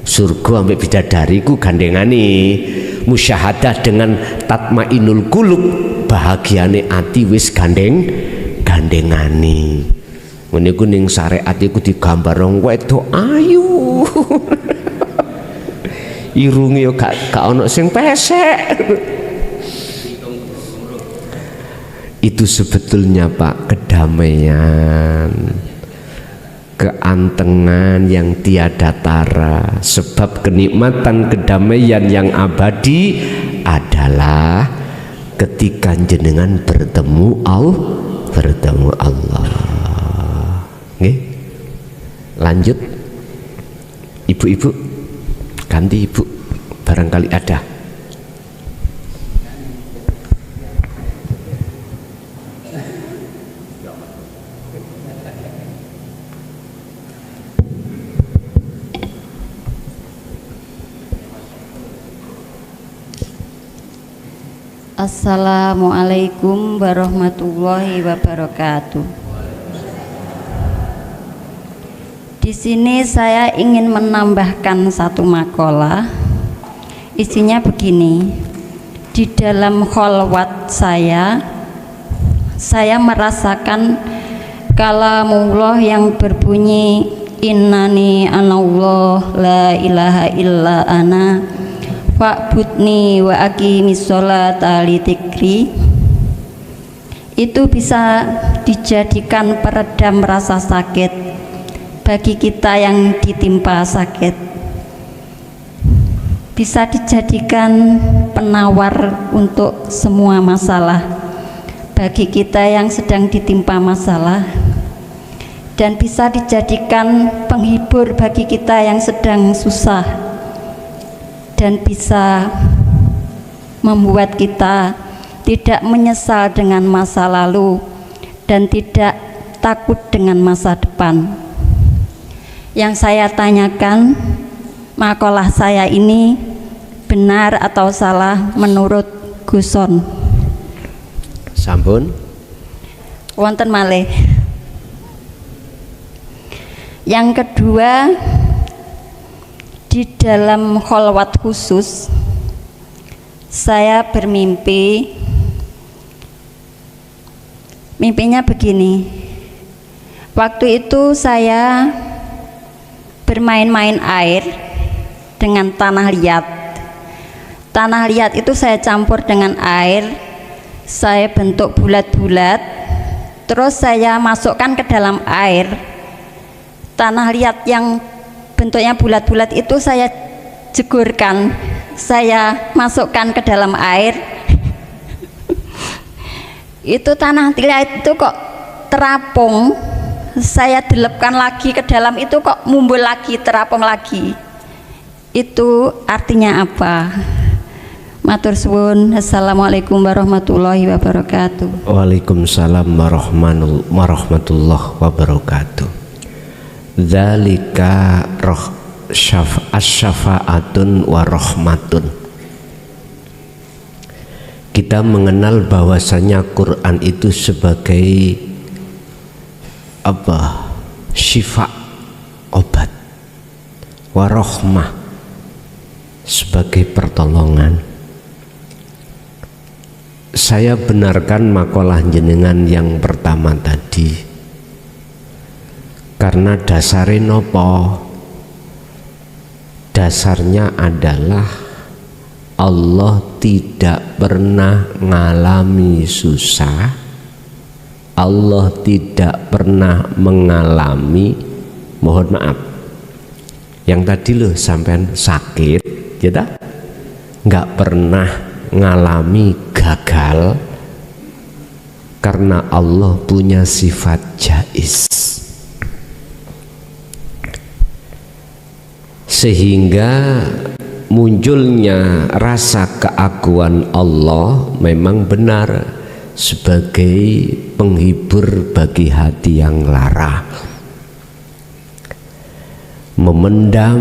Surga ambek bidadari ku gandengane. Musyahadah dengan tatmainul qulub, bahagiane ati wis gandengane. Ngene ku ning syariat iku digambar wong wedok ayu. Irunge yo gak ono sing pesek. Itu sebetulnya Pak kedamaian, keantengan yang tiada tara. Sebab kenikmatan kedamaian yang abadi adalah ketika jenengan bertemu Allah. Nggih. Lanjut. Ibu-ibu, ganti ibu, barangkali ada. Assalamualaikum warahmatullahi wabarakatuh. Di sini saya ingin menambahkan satu makalah. Isinya begini. Di dalam khalwat saya merasakan kalamullah yang berbunyi innani anallah la ilaha illa ana fa'budni wa aqimis sholata li dzikri. Itu bisa dijadikan peredam rasa sakit bagi kita yang ditimpa sakit, bisa dijadikan penawar untuk semua masalah bagi kita yang sedang ditimpa masalah, dan bisa dijadikan penghibur bagi kita yang sedang susah, dan bisa membuat kita tidak menyesal dengan masa lalu dan tidak takut dengan masa depan. Yang saya tanyakan, makalah saya ini benar atau salah menurut Guson? Sampun. Wonten malih. Yang kedua, di dalam kholwat khusus saya bermimpi. Mimpinya begini. Waktu itu saya bermain-main air dengan tanah liat. Tanah liat itu saya campur dengan air, saya bentuk bulat-bulat, terus saya masukkan ke dalam air. Tanah liat yang bentuknya bulat-bulat itu saya jegurkan, saya masukkan ke dalam air. Itu tanah liat itu kok terapung, saya delepkan lagi ke dalam itu kok mumbul lagi, terapung lagi. Itu artinya apa? Matur suwun. Assalamualaikum warahmatullahi wabarakatuh. Waalaikumsalam warahmatullahi wabarakatuh. Dzalika asy-syafa'atun wa rahmatun. Kita mengenal bahwasanya Quran itu sebagai apa? Syifa, obat. Wa rahmah, sebagai pertolongan. Saya benarkan makalah jenengan yang pertama tadi, karena dasarnya nopo? Dasarnya adalah Allah tidak pernah mengalami susah, Allah tidak pernah mengalami, mohon maaf, yang tadi loh sampean sakit, ya tak? Nggak pernah ngalami gagal, karena Allah punya sifat jaiz, sehingga munculnya rasa keagungan Allah memang benar sebagai penghibur bagi hati yang lara, memendam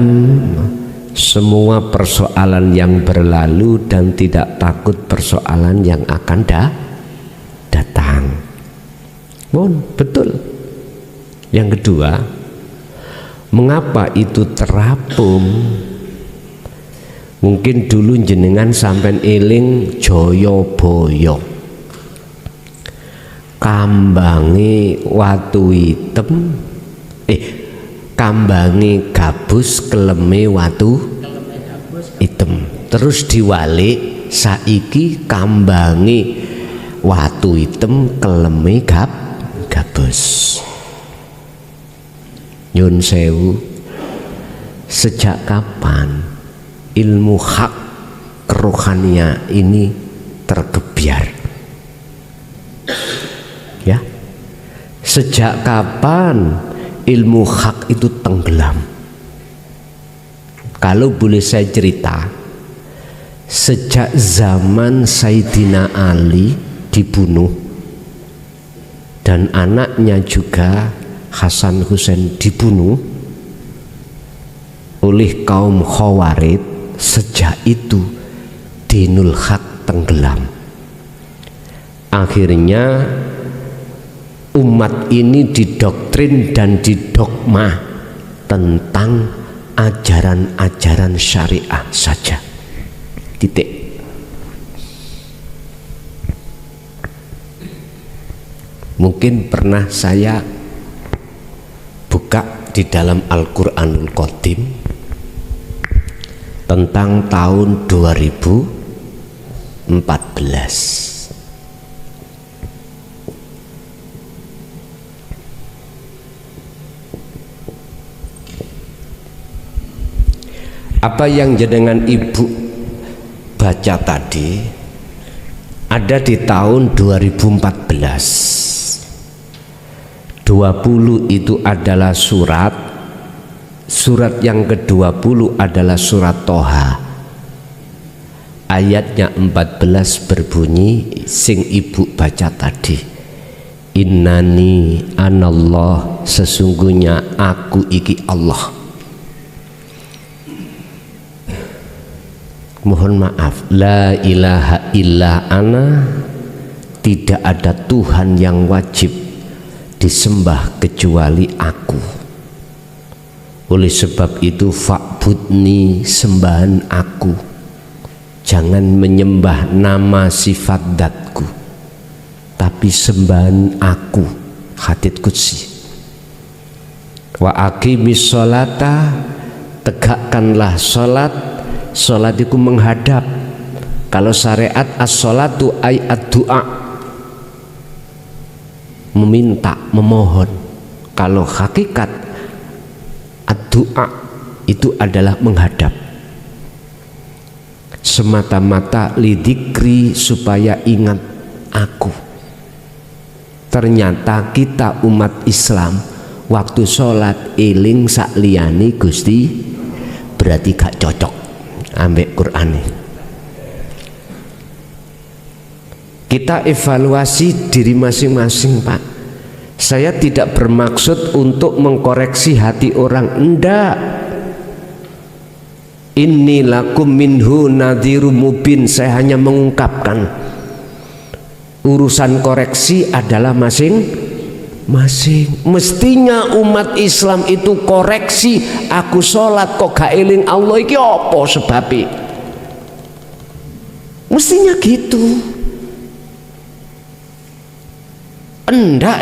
semua persoalan yang berlalu dan tidak takut persoalan yang akan datang. Betul. Yang kedua, mengapa itu terapung? Mungkin dulu jenengan sampean eling Jayabaya, kambange watu hitam, kambange gabus, keleme watu hitam. Terus diwalik, saiki kambange watu hitam, keleme gabus. Nyun sewu, sejak kapan ilmu hak kerohania ini tergebiar? Ya, sejak kapan ilmu hak itu tenggelam? Kalau boleh saya cerita, sejak zaman Sayyidina Ali dibunuh dan anaknya juga Hasan Husain dibunuh oleh kaum Khawarij, sejak itu dinul haq tenggelam. Akhirnya umat ini didoktrin dan didogma tentang ajaran-ajaran syariah saja. Titik. Mungkin pernah saya buka di dalam Al-Qur'anul Qadim tentang tahun 2014. Apa yang jenengan ibu baca tadi ada di tahun 2014. 20 itu adalah surat yang ke-20 adalah surat Toha, ayatnya 14 berbunyi sing ibu baca tadi, innani anallah, sesungguhnya aku iki Allah. Mohon maaf, la ilaha illa ana, tidak ada Tuhan yang wajib disembah kecuali aku. Oleh sebab itu fa'budni, sembahan aku, jangan menyembah nama sifat datku, tapi sembahan aku, hadits qudsi. Wa aqimis sholata, tegakkanlah sholat. Sholat itu menghadap. Kalau syariat as-sholatu ay ad-du'a, meminta, memohon. Kalau hakikat ad-du'a itu adalah menghadap, semata-mata lidikri, supaya ingat aku. Ternyata kita umat Islam waktu sholat eling sakliyane Gusti, berarti gak cocok ambek Quran. Kita evaluasi diri masing-masing, Pak. Saya tidak bermaksud untuk mengkoreksi hati orang, enggak. Inni lakum minhu nadhirum mubin. Saya hanya mengungkapkan, urusan koreksi adalah masing-masing. Mestinya umat Islam itu koreksi, aku sholat kok gak eling Allah, iki apa sebabnya? Mestinya gitu. Enggak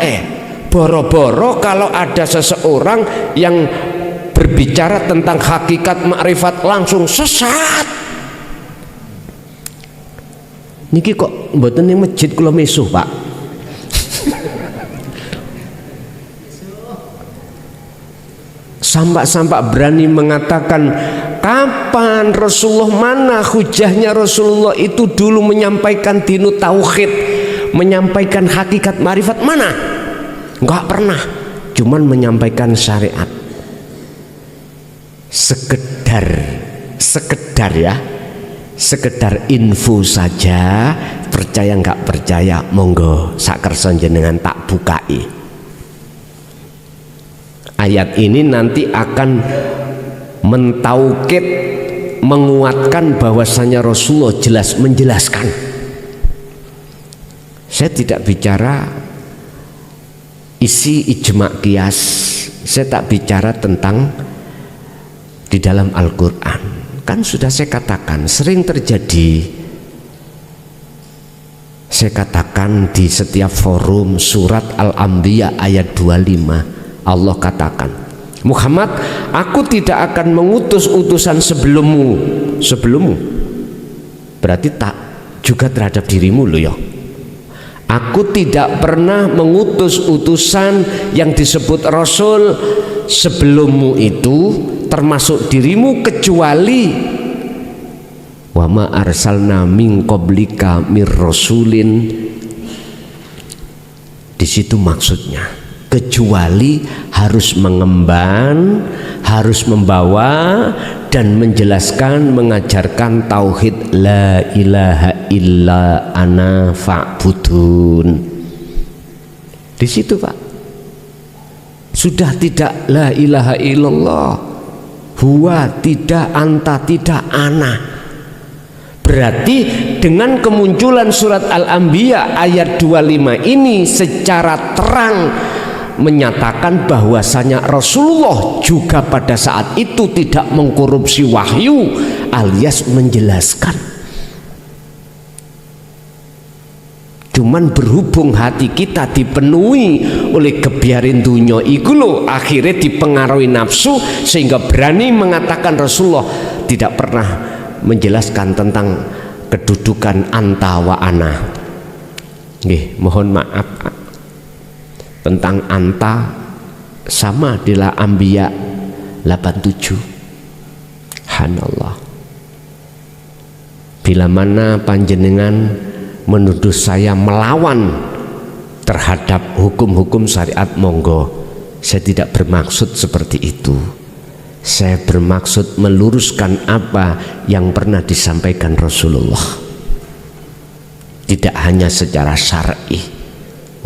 boro-boro kalau ada seseorang yang berbicara tentang hakikat makrifat langsung sesat. Niki kok mboten ning masjid kula misuh, Pak. Sampak-sampak berani mengatakan, kapan Rasulullah, mana hujahnya Rasulullah itu dulu menyampaikan dinu tauhid, menyampaikan hakikat marifat, mana? Enggak pernah, cuman menyampaikan syariat. Sekedar ya, sekedar info saja. Percaya enggak percaya monggo sakersa jenengan tak bukai. Ayat ini nanti akan mentaukid, menguatkan bahwasanya Rasulullah jelas menjelaskan. Saya tidak bicara isi ijma' qiyas, saya tak bicara tentang di dalam Al-Quran. Kan sudah saya katakan, sering terjadi, saya katakan di setiap forum, surat Al-Anbiya ayat 25, Allah katakan, Muhammad, aku tidak akan mengutus utusan sebelummu. Berarti tak juga terhadap dirimu loh ya. Aku tidak pernah mengutus utusan yang disebut Rasul sebelummu itu, termasuk dirimu, kecuali wa ma arsalna min qablika mir rasulin. Di situ maksudnya, kecuali harus mengemban, harus membawa dan menjelaskan, mengajarkan tauhid la ilaha illa ana fa'budun. Di situ, Pak, sudah tidak la ilaha illallah, huwa tidak, anta tidak, ana. Berarti dengan kemunculan surat Al-Anbiya ayat 25 ini secara terang menyatakan bahwasanya Rasulullah juga pada saat itu tidak mengkorupsi wahyu, alias menjelaskan. Cuman berhubung hati kita dipenuhi oleh kebiarin dunia iku lho, akhirnya dipengaruhi nafsu sehingga berani mengatakan Rasulullah tidak pernah menjelaskan tentang kedudukan anta wa ana. Nggih, mohon maaf, tentang anta sama di Al-Anbiya 87. Subhanallah. Bila mana panjenengan menuduh saya melawan terhadap hukum-hukum syariat, monggo. Saya tidak bermaksud seperti itu. Saya bermaksud meluruskan apa yang pernah disampaikan Rasulullah. Tidak hanya secara syar'i.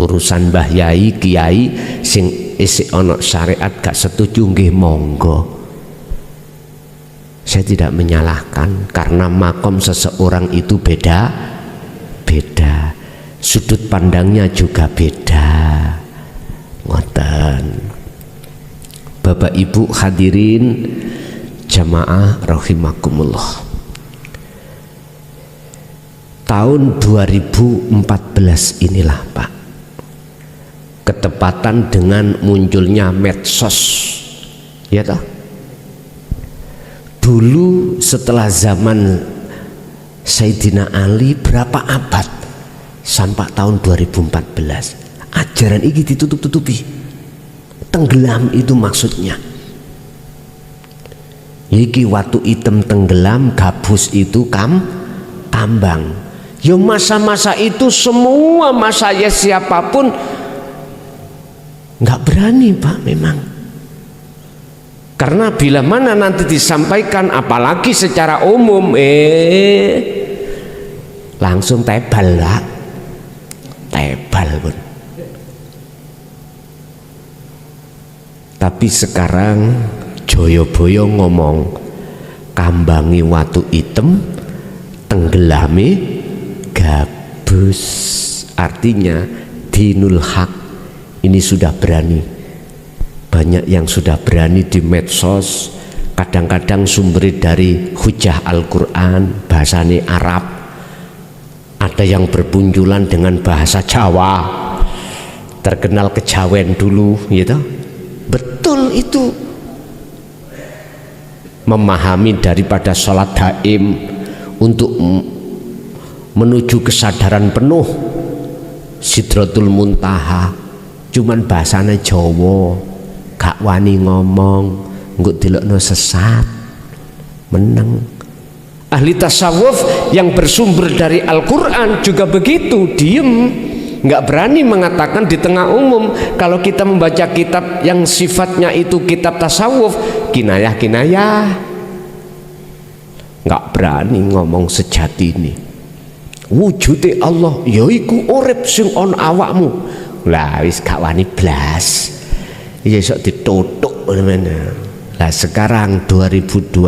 Urusan mbah yai kiai sing isi ono syariat gak setuju, nggih monggo. Saya tidak menyalahkan, karena makom seseorang itu beda, sudut pandangnya juga beda. Ngoten. Bapak Ibu hadirin jamaah rahimakumullah. Tahun 2014 inilah Pak, ketepatan dengan munculnya medsos, ya toh. Dulu setelah zaman Sayyidina Ali berapa abad sampai tahun 2014 ajaran ini ditutup-tutupi, tenggelam itu maksudnya. Iki watu item tenggelam, gabus itu kambang. Ya masa-masa itu semua masa ya siapapun nggak berani Pak memang. Karena bila mana nanti disampaikan apalagi secara umum langsung tebal lah. Tebal pun. Tapi sekarang Joyoboyo ngomong kambangi watu item tenggelami gabus, artinya dinul haq ini sudah berani. Banyak yang sudah berani di medsos, kadang-kadang sumber dari hujah Al-Quran bahasane Arab, ada yang berpunculan dengan bahasa Jawa, terkenal kejawen dulu gitu. Betul itu, memahami daripada sholat daim untuk menuju kesadaran penuh Sidratul Muntaha, cuman bahasanya Jawa, gak wani ngomong, nggo dilokno sesat, meneng. Ahli tasawuf yang bersumber dari Al-Quran juga begitu, diem, nggak berani mengatakan di tengah umum. Kalau kita membaca kitab yang sifatnya itu kitab tasawuf, kinayah-kinayah, nggak berani ngomong sejati ini. Wujude Allah yaiku urip sing on awakmu. Lah wis gak wani blas. Ya sok ditutuk mana. Lah sekarang 2014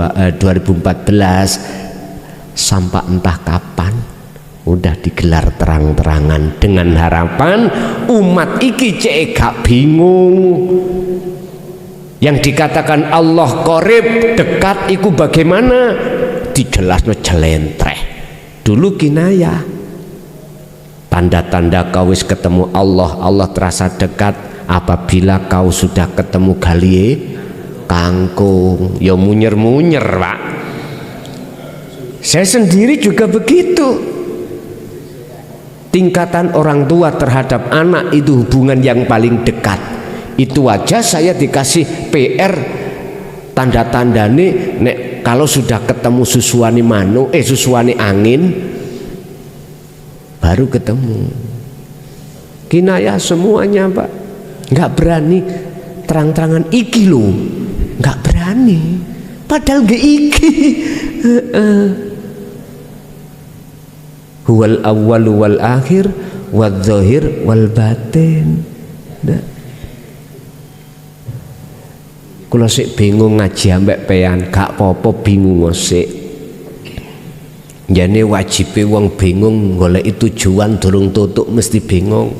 sampai entah kapan udah digelar terang-terangan dengan harapan umat iki cek gak bingung. Yang dikatakan Allah qorib dekat iku bagaimana? Dijelasno jelentreh. Dulu kinayah, tanda-tanda kau wis ketemu Allah, Allah terasa dekat apabila kau sudah ketemu galie kangkung, ya munyer-munyer Pak. Saya sendiri juga begitu. Tingkatan orang tua terhadap anak itu hubungan yang paling dekat. Itu aja saya dikasih PR tanda-tandane nek kalau sudah ketemu susuane susuane angin baru ketemu. Kinayah semuanya Pak, nggak berani terang-terangan iki loh, nggak berani. Padahal nggak iki. Huwal awwal wal akhir wal zahir wal batin. Kalau sik bingung ngaji ambek peyan, gak apa-apa bingung sik. Jane wajibe wong bingung golek tujuan durung tutuk mesti bingung.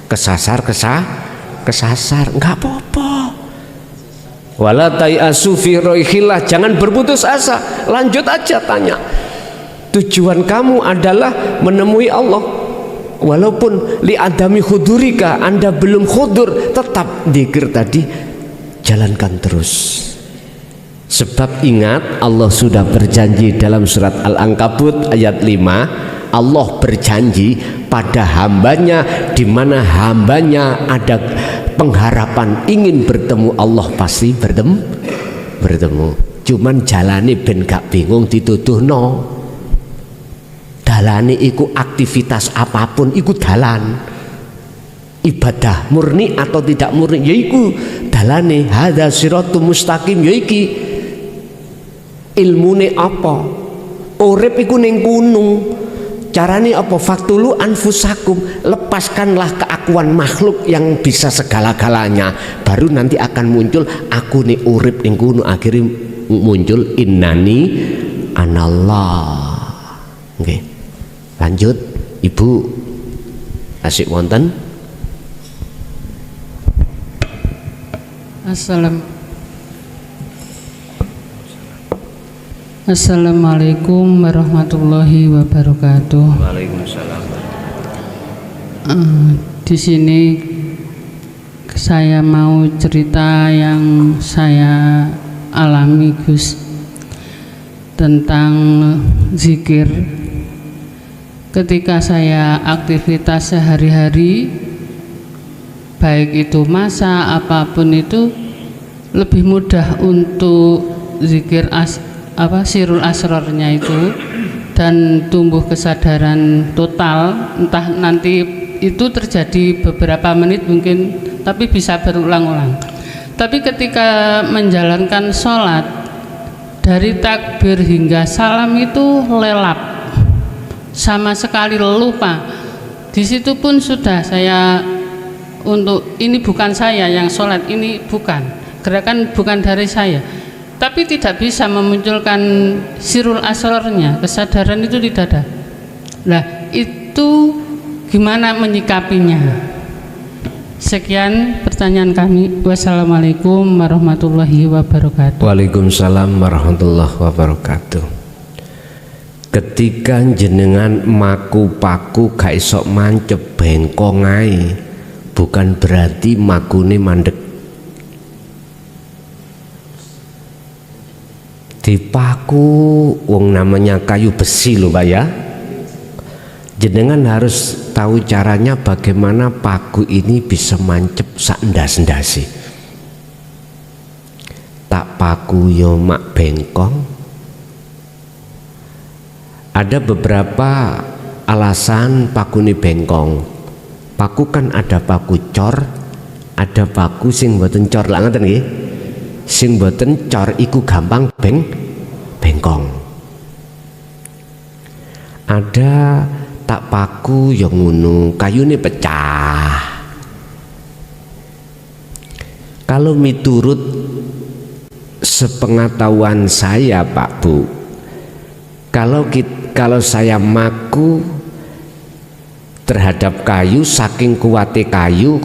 Kesasar enggak apa-apa. Wala tayasu fi roihillah, jangan berputus asa, lanjut aja tanya. Tujuan kamu adalah menemui Allah. Walaupun li adami khudurika, Anda belum khudur, tetap dzikir tadi jalankan terus. Sebab ingat Allah sudah berjanji dalam surat Al-Ankabut ayat 5, Allah berjanji pada hambanya, di mana hambanya ada pengharapan ingin bertemu Allah pasti bertemu. Cuman jalani ben gak bingung dituduhno. Dalane iku aktivitas apapun iku dalan. Ibadah murni atau tidak murni yaiku dalane hadza siratul mustaqim, yaiki ilmune apa, urip iku ning gunung, carane apa, faktulu anfusakum, lepaskanlah keakuan makhluk yang bisa segala-galanya, baru nanti akan muncul aku nih urip ning gunung, akhirnya muncul innani anallah. Oke, lanjut Ibu asik wonten. Assalamualaikum warahmatullahi wabarakatuh. Waalaikumsalam. Di sini saya mau cerita yang saya alami, Gus, tentang zikir. Ketika saya aktivitas sehari-hari, baik itu masa apapun itu, lebih mudah untuk zikir sirul asrornya itu, dan tumbuh kesadaran total. Entah nanti itu terjadi beberapa menit mungkin, tapi bisa berulang-ulang. Tapi ketika menjalankan sholat, dari takbir hingga salam itu lelap, sama sekali lupa. Di situ pun sudah saya, untuk ini bukan saya yang sholat, ini bukan gerakan, bukan dari saya, tapi tidak bisa memunculkan sirul asrornya, kesadaran itu tidak ada. Nah, itu gimana menyikapinya? Sekian pertanyaan kami. Wassalamualaikum warahmatullahi wabarakatuh. Waalaikumsalam warahmatullahi wabarakatuh. Ketika jenengan maku paku gak iso mancep bengkong ae, bukan berarti makune mandek. Dipaku wong namanya kayu besi loh Pak ya. Jenengan harus tahu caranya bagaimana paku ini bisa mancep sak ndas-ndase. Tak paku yo mak bengkong. Ada beberapa alasan paku ini bengkong. Paku kan ada paku cor, ada paku sing mboten cor. Lah ngoten nggih. Sing mboten cor iku gampang bengkong. Ada tak paku yang ngono, kayune pecah. Kalau miturut sepengetahuan saya Pak Bu, kalau saya maku terhadap kayu, saking kuatnya kayu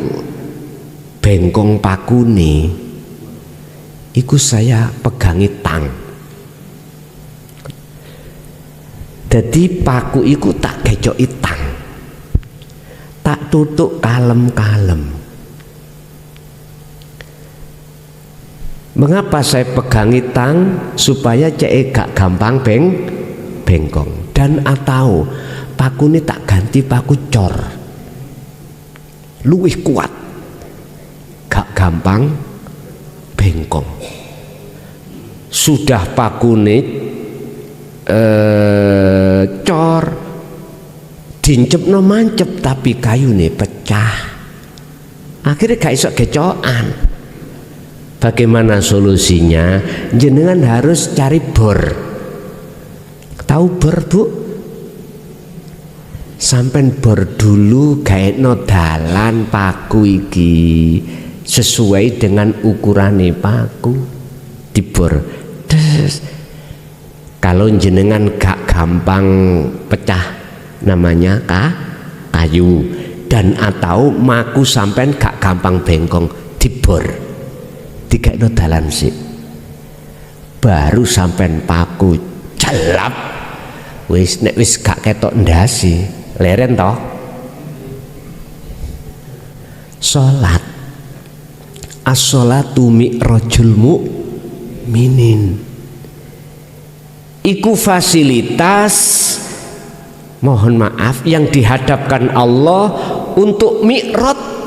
bengkong pakune, iku saya pegangi tang. Jadi paku iku tak gecoki tang, tak tutuk kalem-kalem. Mengapa saya pegangi tang? Supaya cek gak gampang bengkong. Dan atau paku ini tak ganti paku cor, luwih kuat, gak gampang bengkong. Sudah paku ini cor, dincepno mancep, tapi kayu nih pecah, akhirnya gak iso gecokan. Bagaimana solusinya? Jenengan harus cari bor. Tahu bor Bu? Sampai bor dulu gaekno dalan paku iki sesuai dengan ukurane paku, dibor. Kalau jenengan gak gampang pecah, namanya kayu, dan atau maku sampean gak gampang bengkong, dibor, dikekno dalan sik, baru sampean paku celap, wis nek wis gak ketok ndasi, leren toh. Salat, as-sholatu mi'rajul mu'minin, iku fasilitas, mohon maaf, yang dihadapkan Allah untuk mi'raj.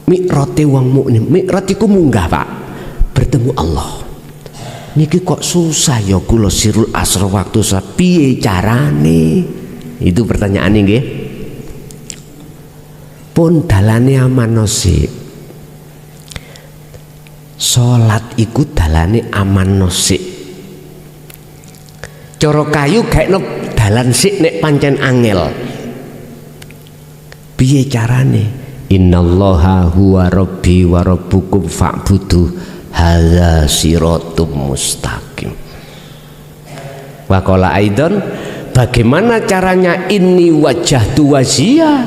Mi'rate wong mukmin, mi'raj iku munggah Pak, bertemu Allah. Niki kok susah ya kula sirul asra waktu piye carane? Itu pertanyaane nggih. Pun dalane aman sik. Salat iku dalane aman sik. Cara kayu gaekno dalan sik nek pancen angel. Piye carane? Innallaha huwa rabbi wa rabbukum fa'budu hadza siratum mustaqim. Wa qala aidan, bagaimana caranya? Inni wajjahtu wajhiya,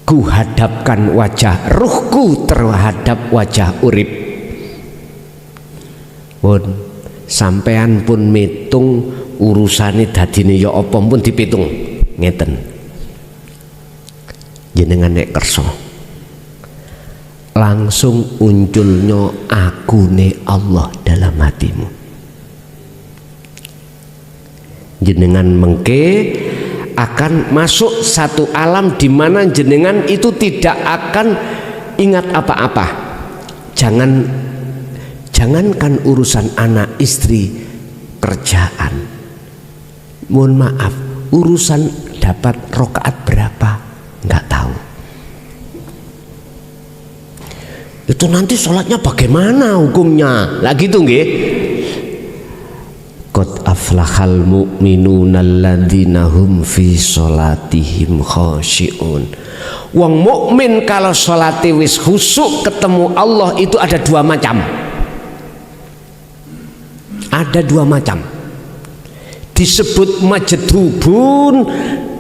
ku hadapkan wajah ruhku terhadap wajah urip. Pun sampean pun mitung urusane dadine ya apa pun dipitung ngeten. Jenengan nek kersa langsung unculnya akune Allah dalam hatimu. Jenengan mengke akan masuk satu alam di mana jenengan itu tidak akan ingat apa-apa. Jangankan urusan anak, istri, kerjaan. Mohon maaf, urusan dapat rokaat berapa nggak tahu. Itu nanti sholatnya bagaimana hukumnya? Lah gitu nggih. Qad aflahal mu'minuna alladzina hum fi sholatihim khashi'un. Wong mukmin kalau sholati wis khusyuk ketemu Allah itu ada dua macam. Ada dua macam. Disebut majdubun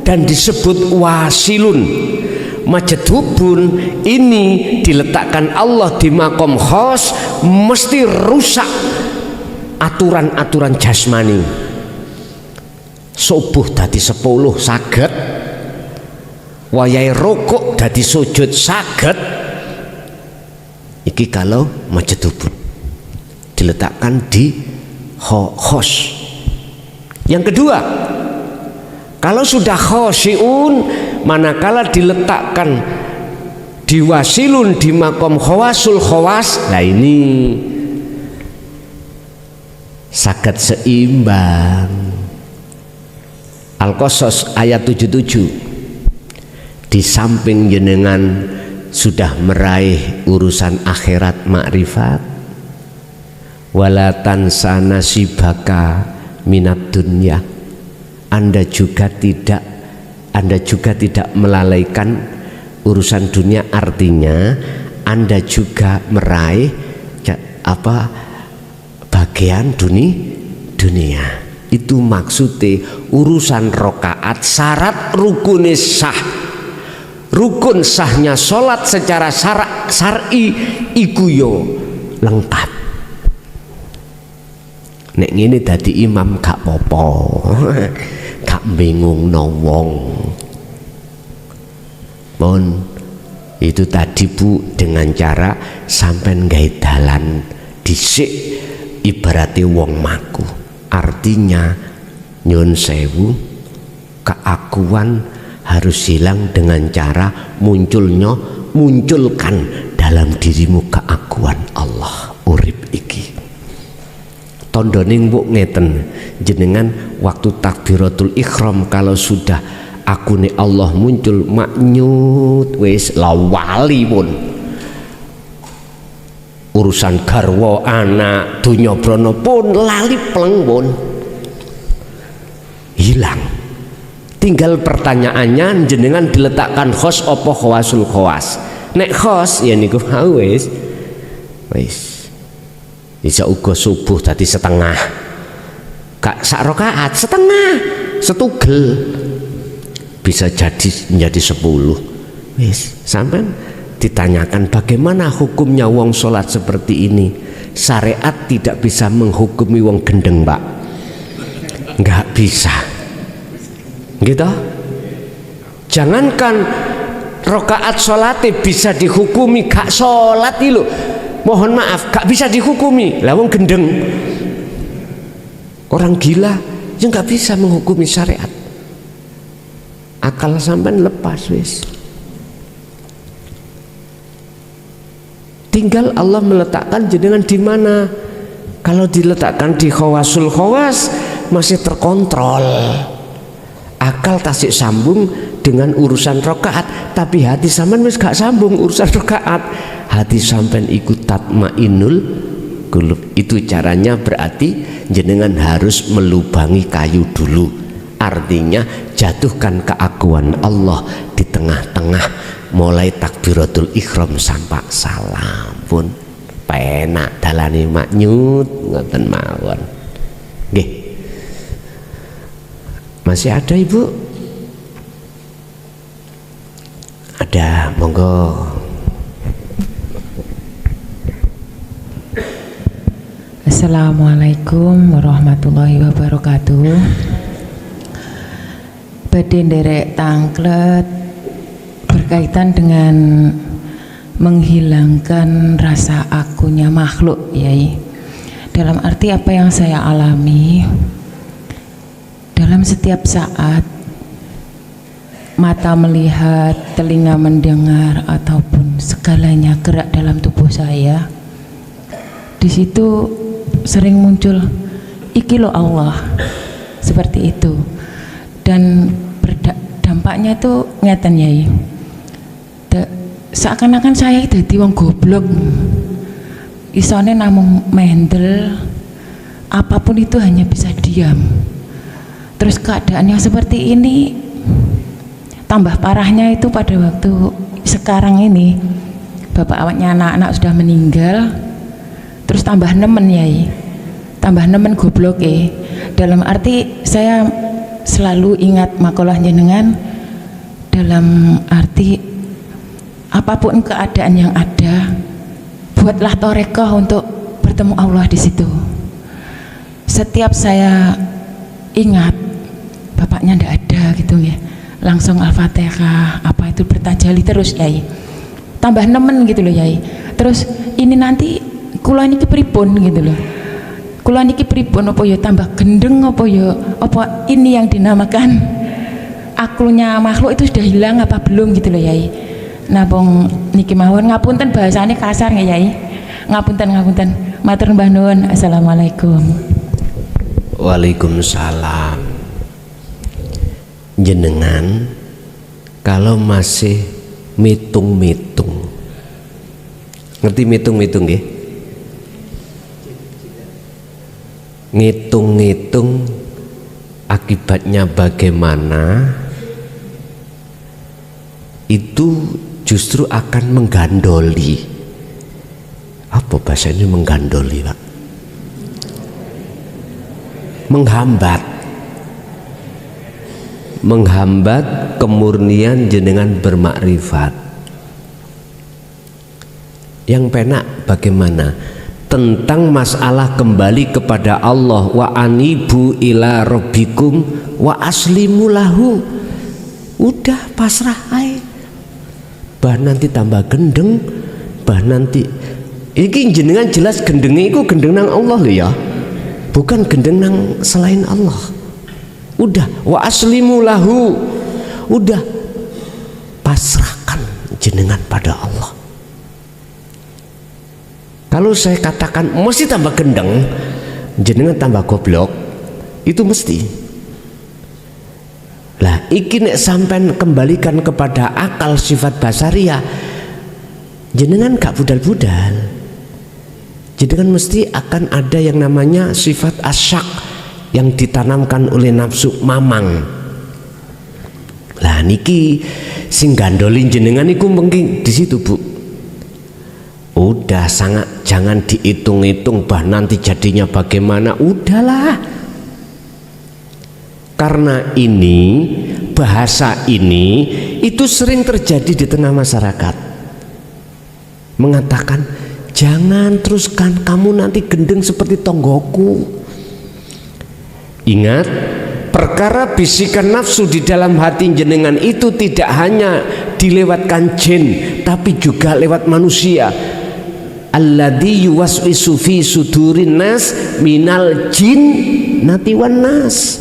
dan disebut wasilun. Majdubun ini diletakkan Allah di makom khos, mesti rusak aturan-aturan jasmani. Subuh dadi 10 saged, wayahe rukuk dadi sujud saged. Iki kalau majdubun diletakkan di khos. Yang kedua, kalau sudah khosyiun, manakala diletakkan di wasilun di makom khawasul khawas, nah ini saged seimbang. Al-Qasas ayat 77. Di samping jenengan sudah meraih urusan akhirat makrifat, wala tansa nasibaka minat dunya, Anda juga tidak melalaikan urusan dunia. Artinya Anda juga meraih bagian dunia. Itu maksudnya urusan rokaat syarat rukun sah. Rukun sahnya sholat secara syar'i iku yo lengkap. Nek ngene dadi imam gak popo, gak bingung wong. Mohon itu tadi Bu, dengan cara sampean gawe dalan dhisik ibarate wong maku. Artinya nyun sewu, keakuan harus hilang dengan cara munculkan dalam dirimu keakuan Allah. Urip iki tondone mbok ngeten, jenengan waktu takbiratul ihram kalau sudah akune Allah muncul maknyut wis lawali pun urusan garwa anak dunya brana pun lali pleng pun hilang. Tinggal pertanyaannya jenengan diletakkan khos apa khawasul khawas. Nek khos ya niku wis bisa uga subuh tadi setengah, gak sak rakaat setengah, setugel bisa jadi menjadi 10. Wis sampean ditanyakan bagaimana hukumnya wong sholat seperti ini. Syariat tidak bisa menghukumi wong gendeng, Pak, nggak bisa gitu. Jangankan rakaat sholatnya bisa dihukumi gak sholat itu, mohon maaf gak bisa dihukumi. Lah wong gendeng, orang gila yang gak bisa menghukumi syariat. Akal sampean lepas wis. Tinggal Allah meletakkan jenengan di mana. Kalau diletakkan di khawasul khawas masih terkontrol. Akal tasik sambung dengan urusan rokaat, tapi hati sampean wis gak sambung urusan rokaat. Hati sampean ikut tatmainul qulub. Itu caranya berarti jenengan harus melubangi kayu dulu. Artinya jatuhkan keakuan Allah di tengah-tengah, mulai takbiratul ihram sampai salam pun penak dalane maknyut ngoten mawon. Nggih. Masih ada Ibu? Ada, monggo. Assalamualaikum warahmatullahi wabarakatuh. Badhe nderek tangklet berkaitan dengan menghilangkan rasa akunya makhluk, Yai. Dalam arti apa yang saya alami dalam setiap saat mata melihat, telinga mendengar, ataupun segalanya gerak dalam tubuh saya, di situ sering muncul iki lo Allah, seperti itu. Dan dampaknya itu ngeten, Yai, seakan-akan saya dadi wong goblok, isone namung mendel, apapun itu hanya bisa diam. Terus keadaan yang seperti ini tambah parahnya itu pada waktu sekarang ini, bapak awaknya anak-anak sudah meninggal, terus tambah nemen, Yai, tambah nemen goblok, dalam arti saya selalu ingat makalah jenengan, dalam arti apapun keadaan yang ada, buatlah torekoh untuk bertemu Allah di situ. Setiap saya ingat bapaknya ndak ada gitu ya, langsung Al-Fatihah apa itu bertajali terus, Yai, tambah nemen gitu loh, Yai. Terus ini nanti kula niki pripun gitu loh, kula niki pripun, apa ya tambah gendeng, apa ya, apa ini yang dinamakan akunya makhluk itu sudah hilang apa belum gitu loh, Yai. Nabung niki mawon, ngapunten bahasane kasar nggih, Yai, ngapunten matur mbah nuwun. Assalamualaikum. Waalaikumsalam. Jenengan kalau masih mitung-mitung, ngerti mitung-mitung nggih? Ngitung-ngitung akibatnya bagaimana, itu justru akan menggandoli. Apa bahasa ini menggandoli, Pak? Menghambat kemurnian jenengan bermakrifat. Yang penak bagaimana? Tentang masalah kembali kepada Allah, wa anibu ila rabbikum wa aslimu lahu. Udah pasrah aja. Bah nanti tambah gendeng, bah nanti iki jenengan jelas gendengnya itu gendeng nang Allah lho ya, bukan gendeng nang selain Allah. Udah wa aslimu lahu, udah pasrahkan jenengan pada Allah. Kalau saya katakan mesti tambah gendeng, jenengan tambah goblok, itu mesti. Lah iki nek sampean kembalikan kepada akal sifat basaria, jenengan gak budal-budal. Jenengan mesti akan ada yang namanya sifat asyak yang ditanamkan oleh nafsu mamang. Lah niki sing gandolin jenengan iku mungkin di situ, Bu. Udah sangat jangan dihitung-hitung bah nanti jadinya bagaimana, udahlah. Karena ini bahasa ini itu sering terjadi di tengah masyarakat. Mengatakan jangan teruskan, kamu nanti gendeng seperti tonggoku. Ingat, perkara bisikan nafsu di dalam hati jenengan itu tidak hanya dilewatkan jin, tapi juga lewat manusia. Alladzi yuwaswisu fi sudurin nas minal jin nati wan nas.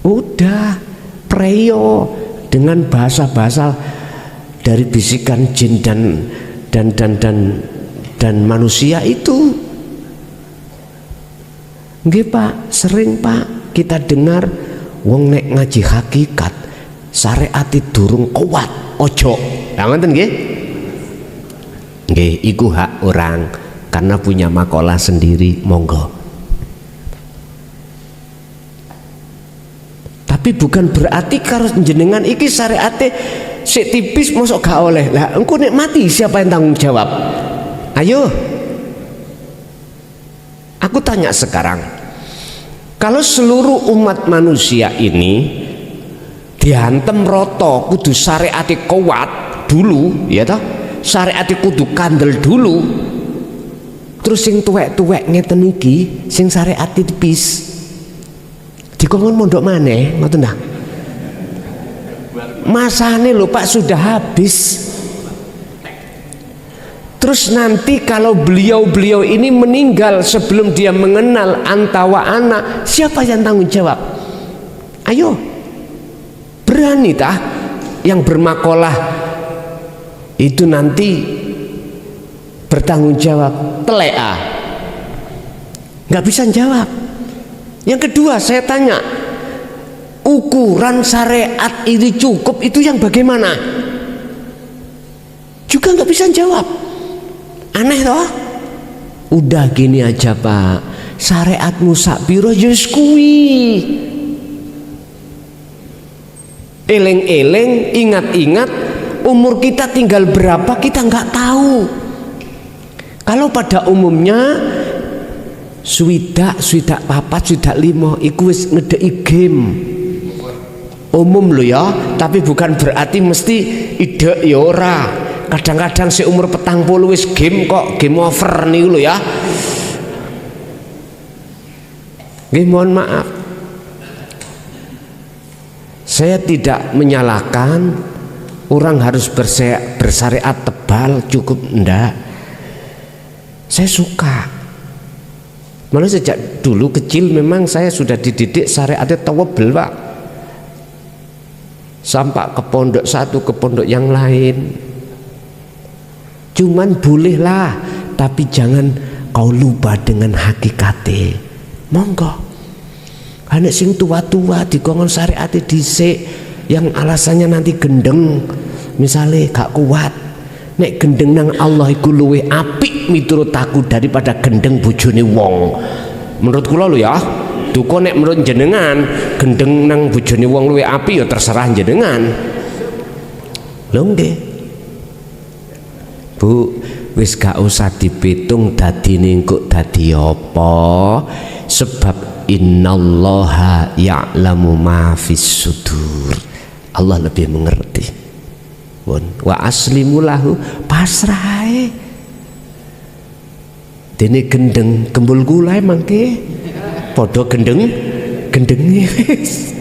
Udah preyo dengan bahasa-bahasa dari bisikan jin dan manusia itu. Nggih Pak, sering Pak kita dengar wong nek ngaji hakikat syariat durung kuat, ojo. Lah ngoten nggih? Nggih, iku hak orang karena punya makalah sendiri, monggo. Tapi bukan berarti kalau jenengan iki syariate sik tipis mosok gak oleh. Lah engko nek mati siapa yang tanggung jawab? Ayo. Aku tanya sekarang. Kalau seluruh umat manusia ini dihantem roto kudu syariate kuat dulu, ya toh? Syariat kudu kandel dulu. Terus sing tuwek-tuwek ngeten iki, sing syariat tipis, dikongkon mondok maneh, ngoten dah. Masane lho Pak sudah habis. Terus nanti kalau beliau-beliau ini meninggal sebelum dia mengenal anta wa ana, siapa yang tanggung jawab? Ayo, berani tah yang bermakolah itu nanti bertanggung jawab, telea nggak bisa jawab. Yang kedua saya tanya, ukuran syariat ini cukup itu yang bagaimana? Juga nggak bisa jawab. Aneh toh? Udah gini aja Pak, syariatmu sak piro ya wis kuwi. Eleng-eleng, ingat-ingat umur kita tinggal berapa kita nggak tahu. Kalau pada umumnya swidak papat, swidak limo iku wis ngedeki game. Umum lo ya, tapi bukan berarti mesti ide ya ora. Kadang-kadang si umur 40 wis game kok, game over nih lo ya. Nggih mohon maaf. Saya tidak menyalahkan orang harus bersyariat tebal cukup, enggak. Saya suka. Malah sejak dulu kecil memang saya sudah dididik syariatnya tawabel Pak. Sampai ke pondok satu ke pondok yang lain. Cuman bolehlah, tapi jangan kau lupa dengan hakikate. Monggo. Anak sing tua-tua dikongkon syariate dhisik yang alasannya nanti gendeng, misalnya gak kuat. Nek gendeng nang Allah iku luwih apik miturut aku daripada gendeng bojone wong. Menurut kula lho ya. Duko nek menurut jenengan gendeng nang bojone wong luwih apik ya terserah jenengan. Lho nggih. Bu, wis gak usah dipitung dadine kok dadi apa, sebab innallaha ya'lamu ma fis sudur. Allah lebih mengerti. Wa aslimu lahu, pasrahe. Dene gendeng kembul gulai mangke padha gendenge wis.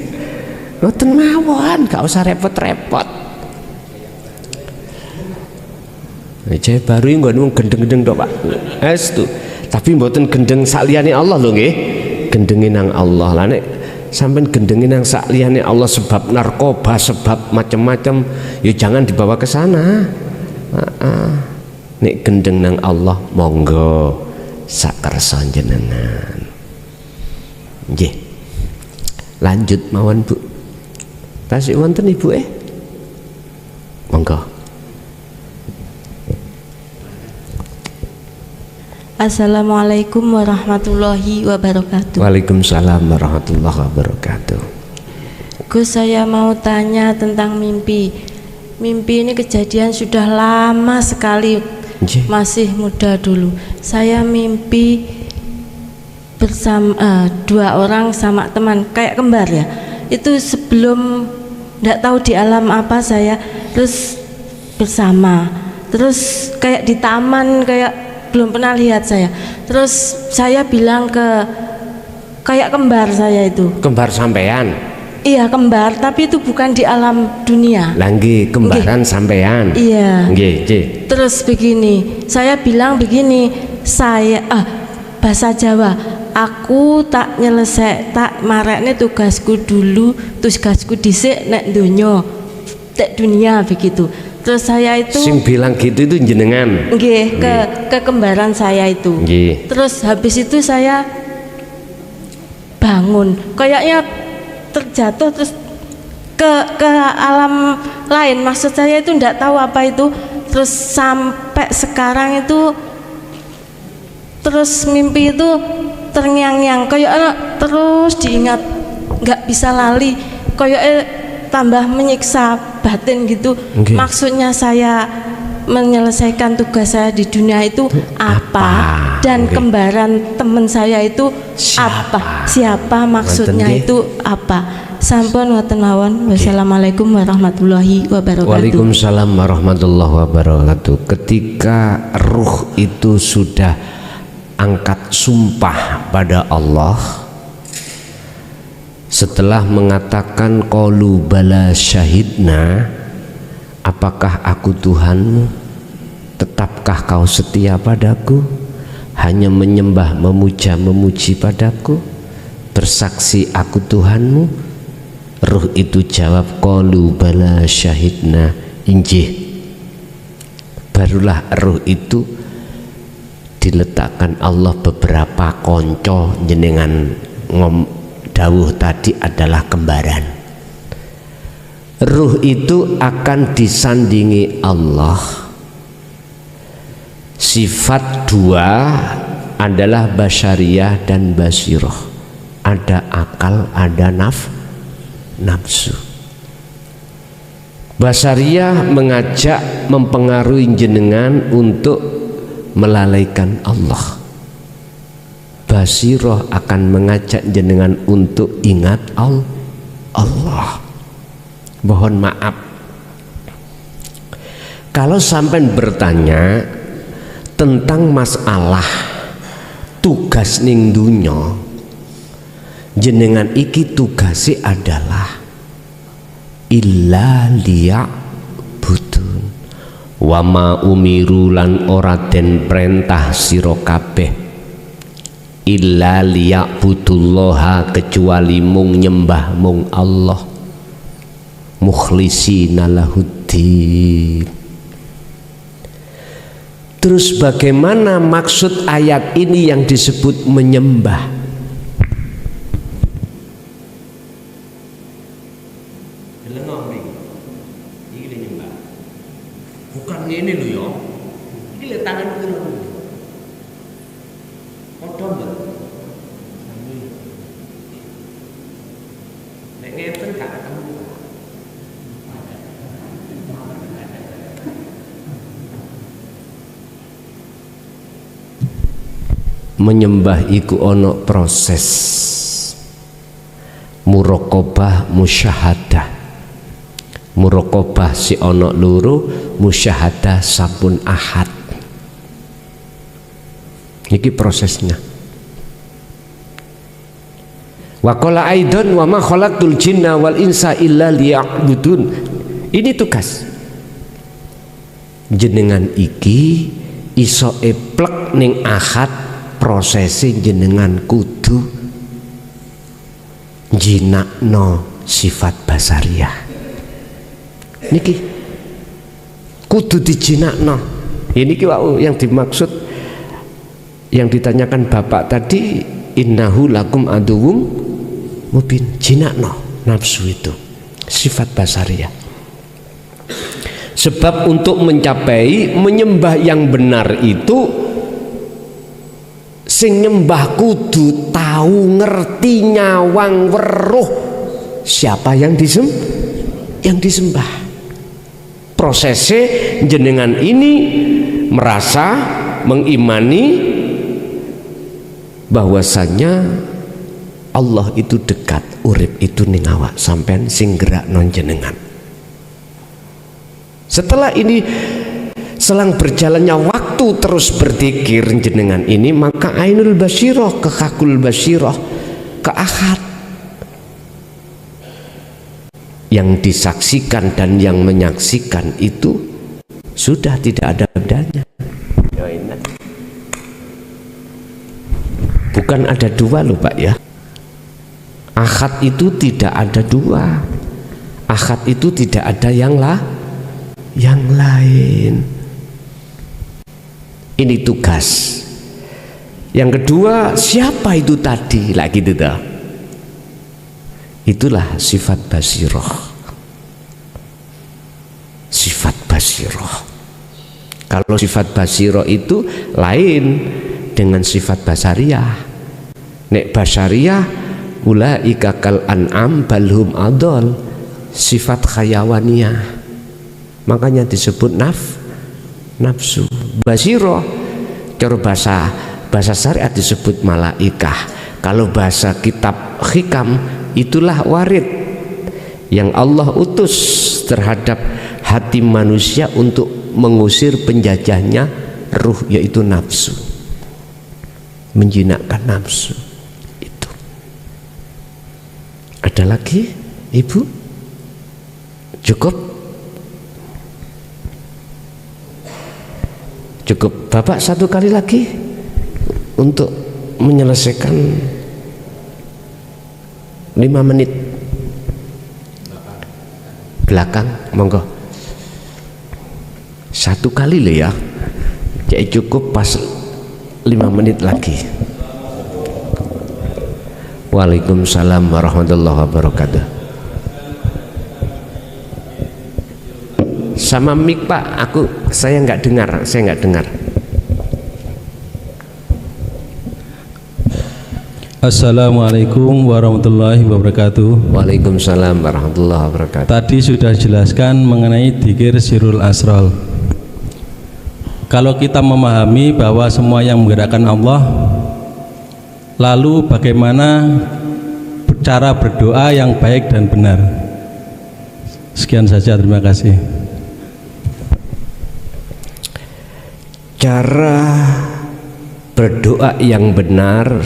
Ngoten mawon, gak usah repot-repot. Jaya baru ini nggak gendeng-gendeng dok Pak. Estu. Tapi mboten gendeng sakliyane Allah lho nggih. Gendengin nang Allah. Lah nek sampean gendengin nang sakliyane Allah sebab narkoba, sebab macam-macam, ya jangan dibawa ke sana. Nek gendeng nang Allah monggo sakersa jenengan. Nggih. Lanjut mawon Bu. Tasik wonten Ibu monggo. Assalamualaikum warahmatullahi wabarakatuh. Waalaikumsalam warahmatullahi wabarakatuh. Gus, saya mau tanya tentang mimpi. Mimpi ini kejadian sudah lama sekali, masih muda dulu. Saya mimpi bersama dua orang sama teman, kayak kembar ya. Itu sebelum tidak tahu di alam apa saya, terus bersama, terus kayak di taman, kayak belum pernah lihat saya. Terus saya bilang ke kayak kembar saya itu. Kembar sampean? Iya kembar, tapi itu bukan di alam dunia. Langgi kembaran sampean? Iya. Nggih. Terus begini, saya bilang begini, saya bahasa Jawa, aku tak marekne tugasku dulu, tugasku dhisik nek donya, tek dunia begitu. Terus saya itu sing bilang gitu itu jenengan. Nggih, ke kembaran saya itu. Nggih. Terus habis itu saya bangun, kayaknya terjatuh terus ke alam lain. Maksud saya itu enggak tahu apa itu. Terus sampai sekarang itu terus mimpi itu terngiang-ngiang, kayak terus diingat, nggak bisa lali, kayak tambah menyiksa batin gitu. Okay. Maksudnya saya menyelesaikan tugas saya di dunia itu apa? Dan kembaran teman saya itu siapa maksudnya itu apa? Sampun ngoten mawon. Wassalamualaikum warahmatullahi wabarakatuh. Waalaikumsalam warahmatullahi wabarakatuh. Ketika ruh itu sudah angkat sumpah pada Allah setelah mengatakan qalu bala syahidna, apakah aku Tuhanmu? Tetapkah kau setia padaku? Hanya menyembah, memuja, memuji padaku? Bersaksi aku Tuhanmu? Ruh itu jawab qalu bala syahidna, injih. Barulah ruh itu diletakkan Allah beberapa konco jenengan dawuh tadi adalah kembaran. Ruh itu akan disandingi Allah. Sifat dua adalah basyariyah dan basirah. Ada akal, ada nafsu. Basyariyah mengajak, mempengaruhi jenengan untuk melalaikan Allah. Basirah akan mengajak jenengan untuk ingat Allah. Mohon maaf kalau sampai bertanya tentang masalah tugas ning dunya, jenengan iki tugasi adalah illa liya'budun wa ma umiru lan ora den perintah sira kabeh illa liya'budullaha kecuali mung nyembah mung Allah mukhlisina lahuddin. Terus bagaimana maksud ayat ini yang disebut menyembah? Bukan ini loh ya. Ini lihat tangan itu. Kodong lho. Nek ngeten gak ketemu. Menyembah iku ono proses muraqabah musyahadah. Muraqabah si ono loro, musyahadah sampun ahad. Niki prosesnya. Wa qala aidan wa ma khalaqtul jinna wal insa illa liya'budun. Ini tugas. Jenengan iki iso eplek ning ahad, prosesi jenengan kudu jinakno sifat basariyah. Niki kudu dijinakno. Ini ki yang dimaksud yang ditanyakan bapak tadi, innahu lakum aduwwum mubin. Jinakno nafsu itu sifat basariyah. Sebab untuk mencapai menyembah yang benar itu sing nyembah kudu tahu ngerti nyawang weruh siapa yang disembah. Prosesnya jenengan ini merasa mengimani bahwasanya Allah itu dekat, urip itu ning awak sampean sing gerakno jenengan. Setelah ini selang berjalannya waktu terus berzikir jenengan ini, maka ainul basyirah ke hakul basyirah ke ahad, yang disaksikan dan yang menyaksikan itu sudah tidak ada bedanya. Bukan ada dua loh Pak ya. Ahad itu tidak ada dua. Ahad itu tidak ada yang lain. Ini tugas. Yang kedua, siapa itu tadi? Lah gitu dah. Itulah sifat basirah. Sifat basirah. Kalau sifat basirah itu lain dengan sifat basariyah. Nek basariyah ulaika kal an'am balhum adol, sifat khayawaniyah. Makanya disebut nafsu. Basirah cara bahasa syariat disebut malaikah. Kalau bahasa kitab hikam itulah warid yang Allah utus terhadap hati manusia untuk mengusir penjajahnya ruh, yaitu nafsu. menjinakkan nafsu. Itu. Ada lagi, Ibu? Cukup? Cukup. Bapak satu kali lagi untuk menyelesaikan 5 menit belakang, monggo. Satu kali loh ya. Jadi cukup pas 5 menit lagi. Waalaikumsalam warahmatullahi wabarakatuh. Sama mic Pak, saya nggak dengar. Assalamualaikum warahmatullahi wabarakatuh. Waalaikumsalam warahmatullahi wabarakatuh. Tadi sudah dijelaskan mengenai dzikir sirrul asrar. Kalau kita memahami bahwa semua yang menggerakkan Allah, lalu bagaimana cara berdoa yang baik dan benar? Sekian saja, terima kasih. Cara berdoa yang benar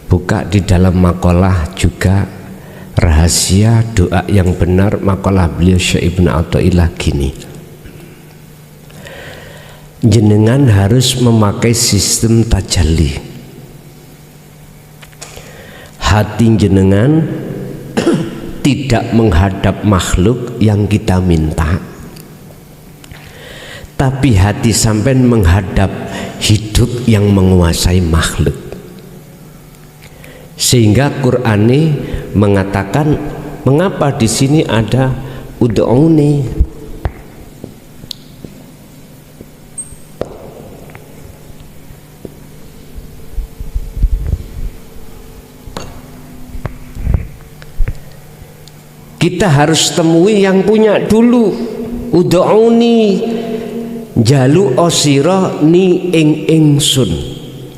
buka di dalam makalah juga rahasia doa yang benar. Makalah beliau Syekh Ibnu Athaillah gini, jenengan harus memakai sistem tajalli. Hati jenengan tidak menghadap makhluk yang kita minta, tapi hati sampean menghadap hidup yang menguasai makhluk. Sehingga Qur'ani mengatakan, mengapa di sini ada ud'uni? Kita harus temui yang punya dulu. Ud'uni jalu osiro ni ingsun.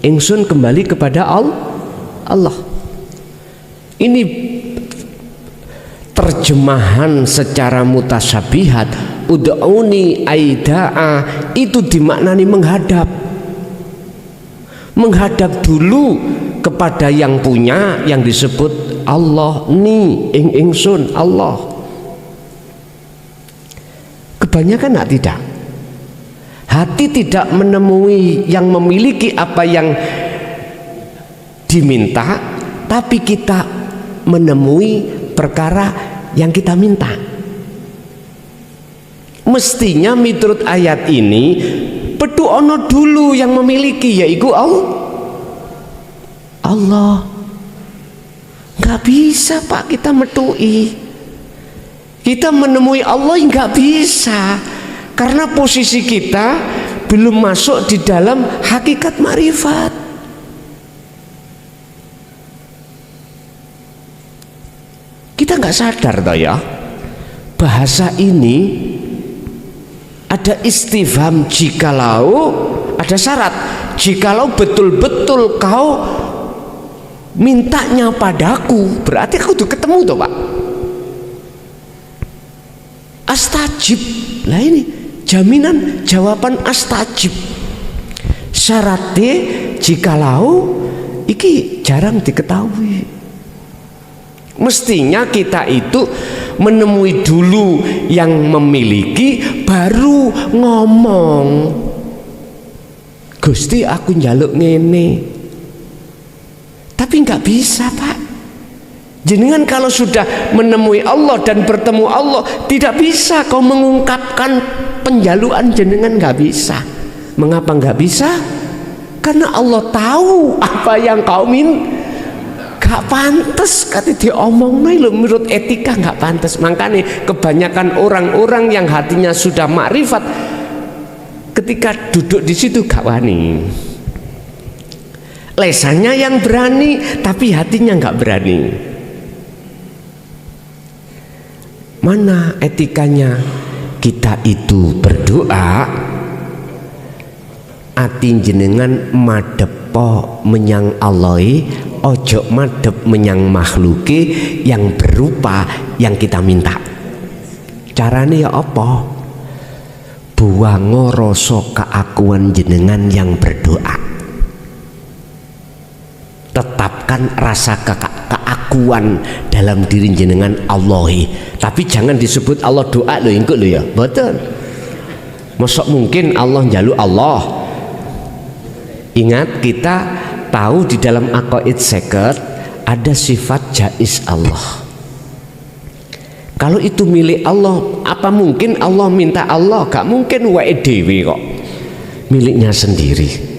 Ingsun kembali kepada Allah. Ini terjemahan secara mutasyabihat. Ud'uni aida'a itu dimaknani menghadap. Menghadap dulu kepada yang punya, yang disebut Allah, ni ingsun Allah. Kebanyakan tidak. Hati tidak menemui yang memiliki apa yang diminta, tapi kita menemui perkara yang kita minta. Mestinya miturut ayat ini pedu ono dulu yang memiliki, yaitu Allah. Nggak bisa Pak kita metui. Kita menemui Allah nggak bisa, karena posisi kita belum masuk di dalam hakikat ma'rifat. Kita nggak sadar toh ya, bahasa ini ada istifham jikalau, ada syarat. Jikalau betul-betul kau mintanya padaku, berarti aku tuh ketemu toh Pak. Astajib, lah ini jaminan jawaban astajib. Syaratnya jikalau iki jarang diketahui. Mestinya kita itu menemui dulu yang memiliki, baru ngomong, Gusti aku njaluk ngene. Tapi nggak bisa Pak. Jenengan kalau sudah menemui Allah dan bertemu Allah, tidak bisa kau mengungkapkan penjaluan jenengan, nggak bisa. Mengapa nggak bisa? Karena Allah tahu apa yang kau minta. Gak pantas kata diomong nih lo, menurut etika nggak pantas. Makanya kebanyakan orang-orang yang hatinya sudah makrifat, ketika duduk di situ gak wani. Lesannya yang berani, tapi hatinya nggak berani. Mana etikanya? Kita itu berdoa, ati jenengan madepo menyang Allahi, ojo madep menyang makhluki yang berupa yang kita minta. Caranya ya apa? Buango rasa keakuan jenengan yang berdoa. menciptakan rasa keakuan dalam diri jenengan Allahi. Tapi jangan disebut Allah doa lho engko lho ya. Betul. Mosok mungkin Allah njaluk Allah. Ingat, kita tahu di dalam aqaid seket ada sifat jaiz Allah. Kalau itu milik Allah, apa mungkin Allah minta Allah? Gak mungkin, wae dewi kok. Miliknya sendiri.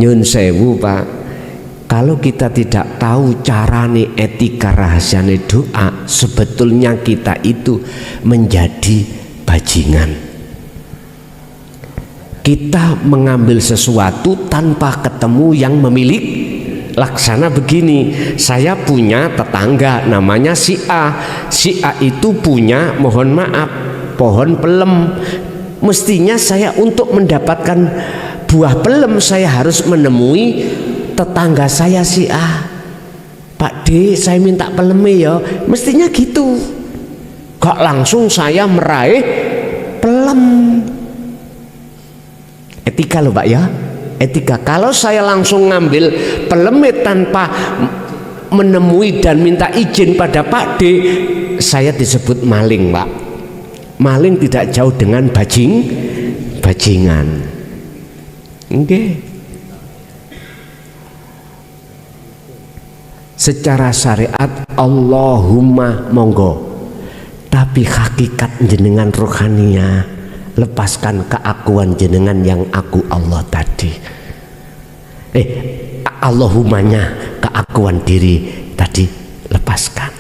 Nyun sewu Pak, kalau kita tidak tahu carane etika rahasiane doa, sebetulnya kita itu menjadi bajingan. Kita mengambil sesuatu tanpa ketemu yang memiliki. Laksana begini, saya punya tetangga namanya si A. Si A itu punya, mohon maaf, pohon pelem. Mestinya saya untuk mendapatkan buah pelem, saya harus menemui tetangga saya si A. Pak D, saya minta peleme ya. Mestinya gitu. Kok langsung saya meraih pelem. Etika loh Pak ya. Etika. Kalau saya langsung ngambil pelemit tanpa menemui dan minta izin pada Pak D, saya disebut maling Pak. Maling tidak jauh dengan bajingan. Okay. Secara syariat Allahumma monggo, tapi hakikat jenengan rohaninya lepaskan keakuan jenengan yang aku Allah tadi. Allahumanya keakuan diri tadi lepaskan.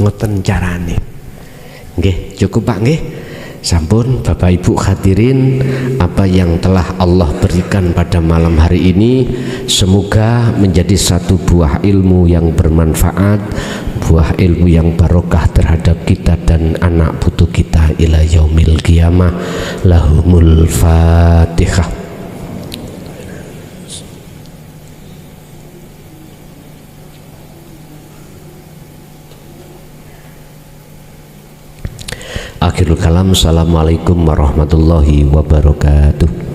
Ngoten carane. Nggih, cukup Pak nggih. Sampun Bapak Ibu hadirin, apa yang telah Allah berikan pada malam hari ini semoga menjadi satu buah ilmu yang bermanfaat, buah ilmu yang barokah terhadap kita dan anak putu kita ila yaumil qiyamah. Lahumul Fatihah. Akhirul kalam. Assalamualaikum warahmatullahi wabarakatuh.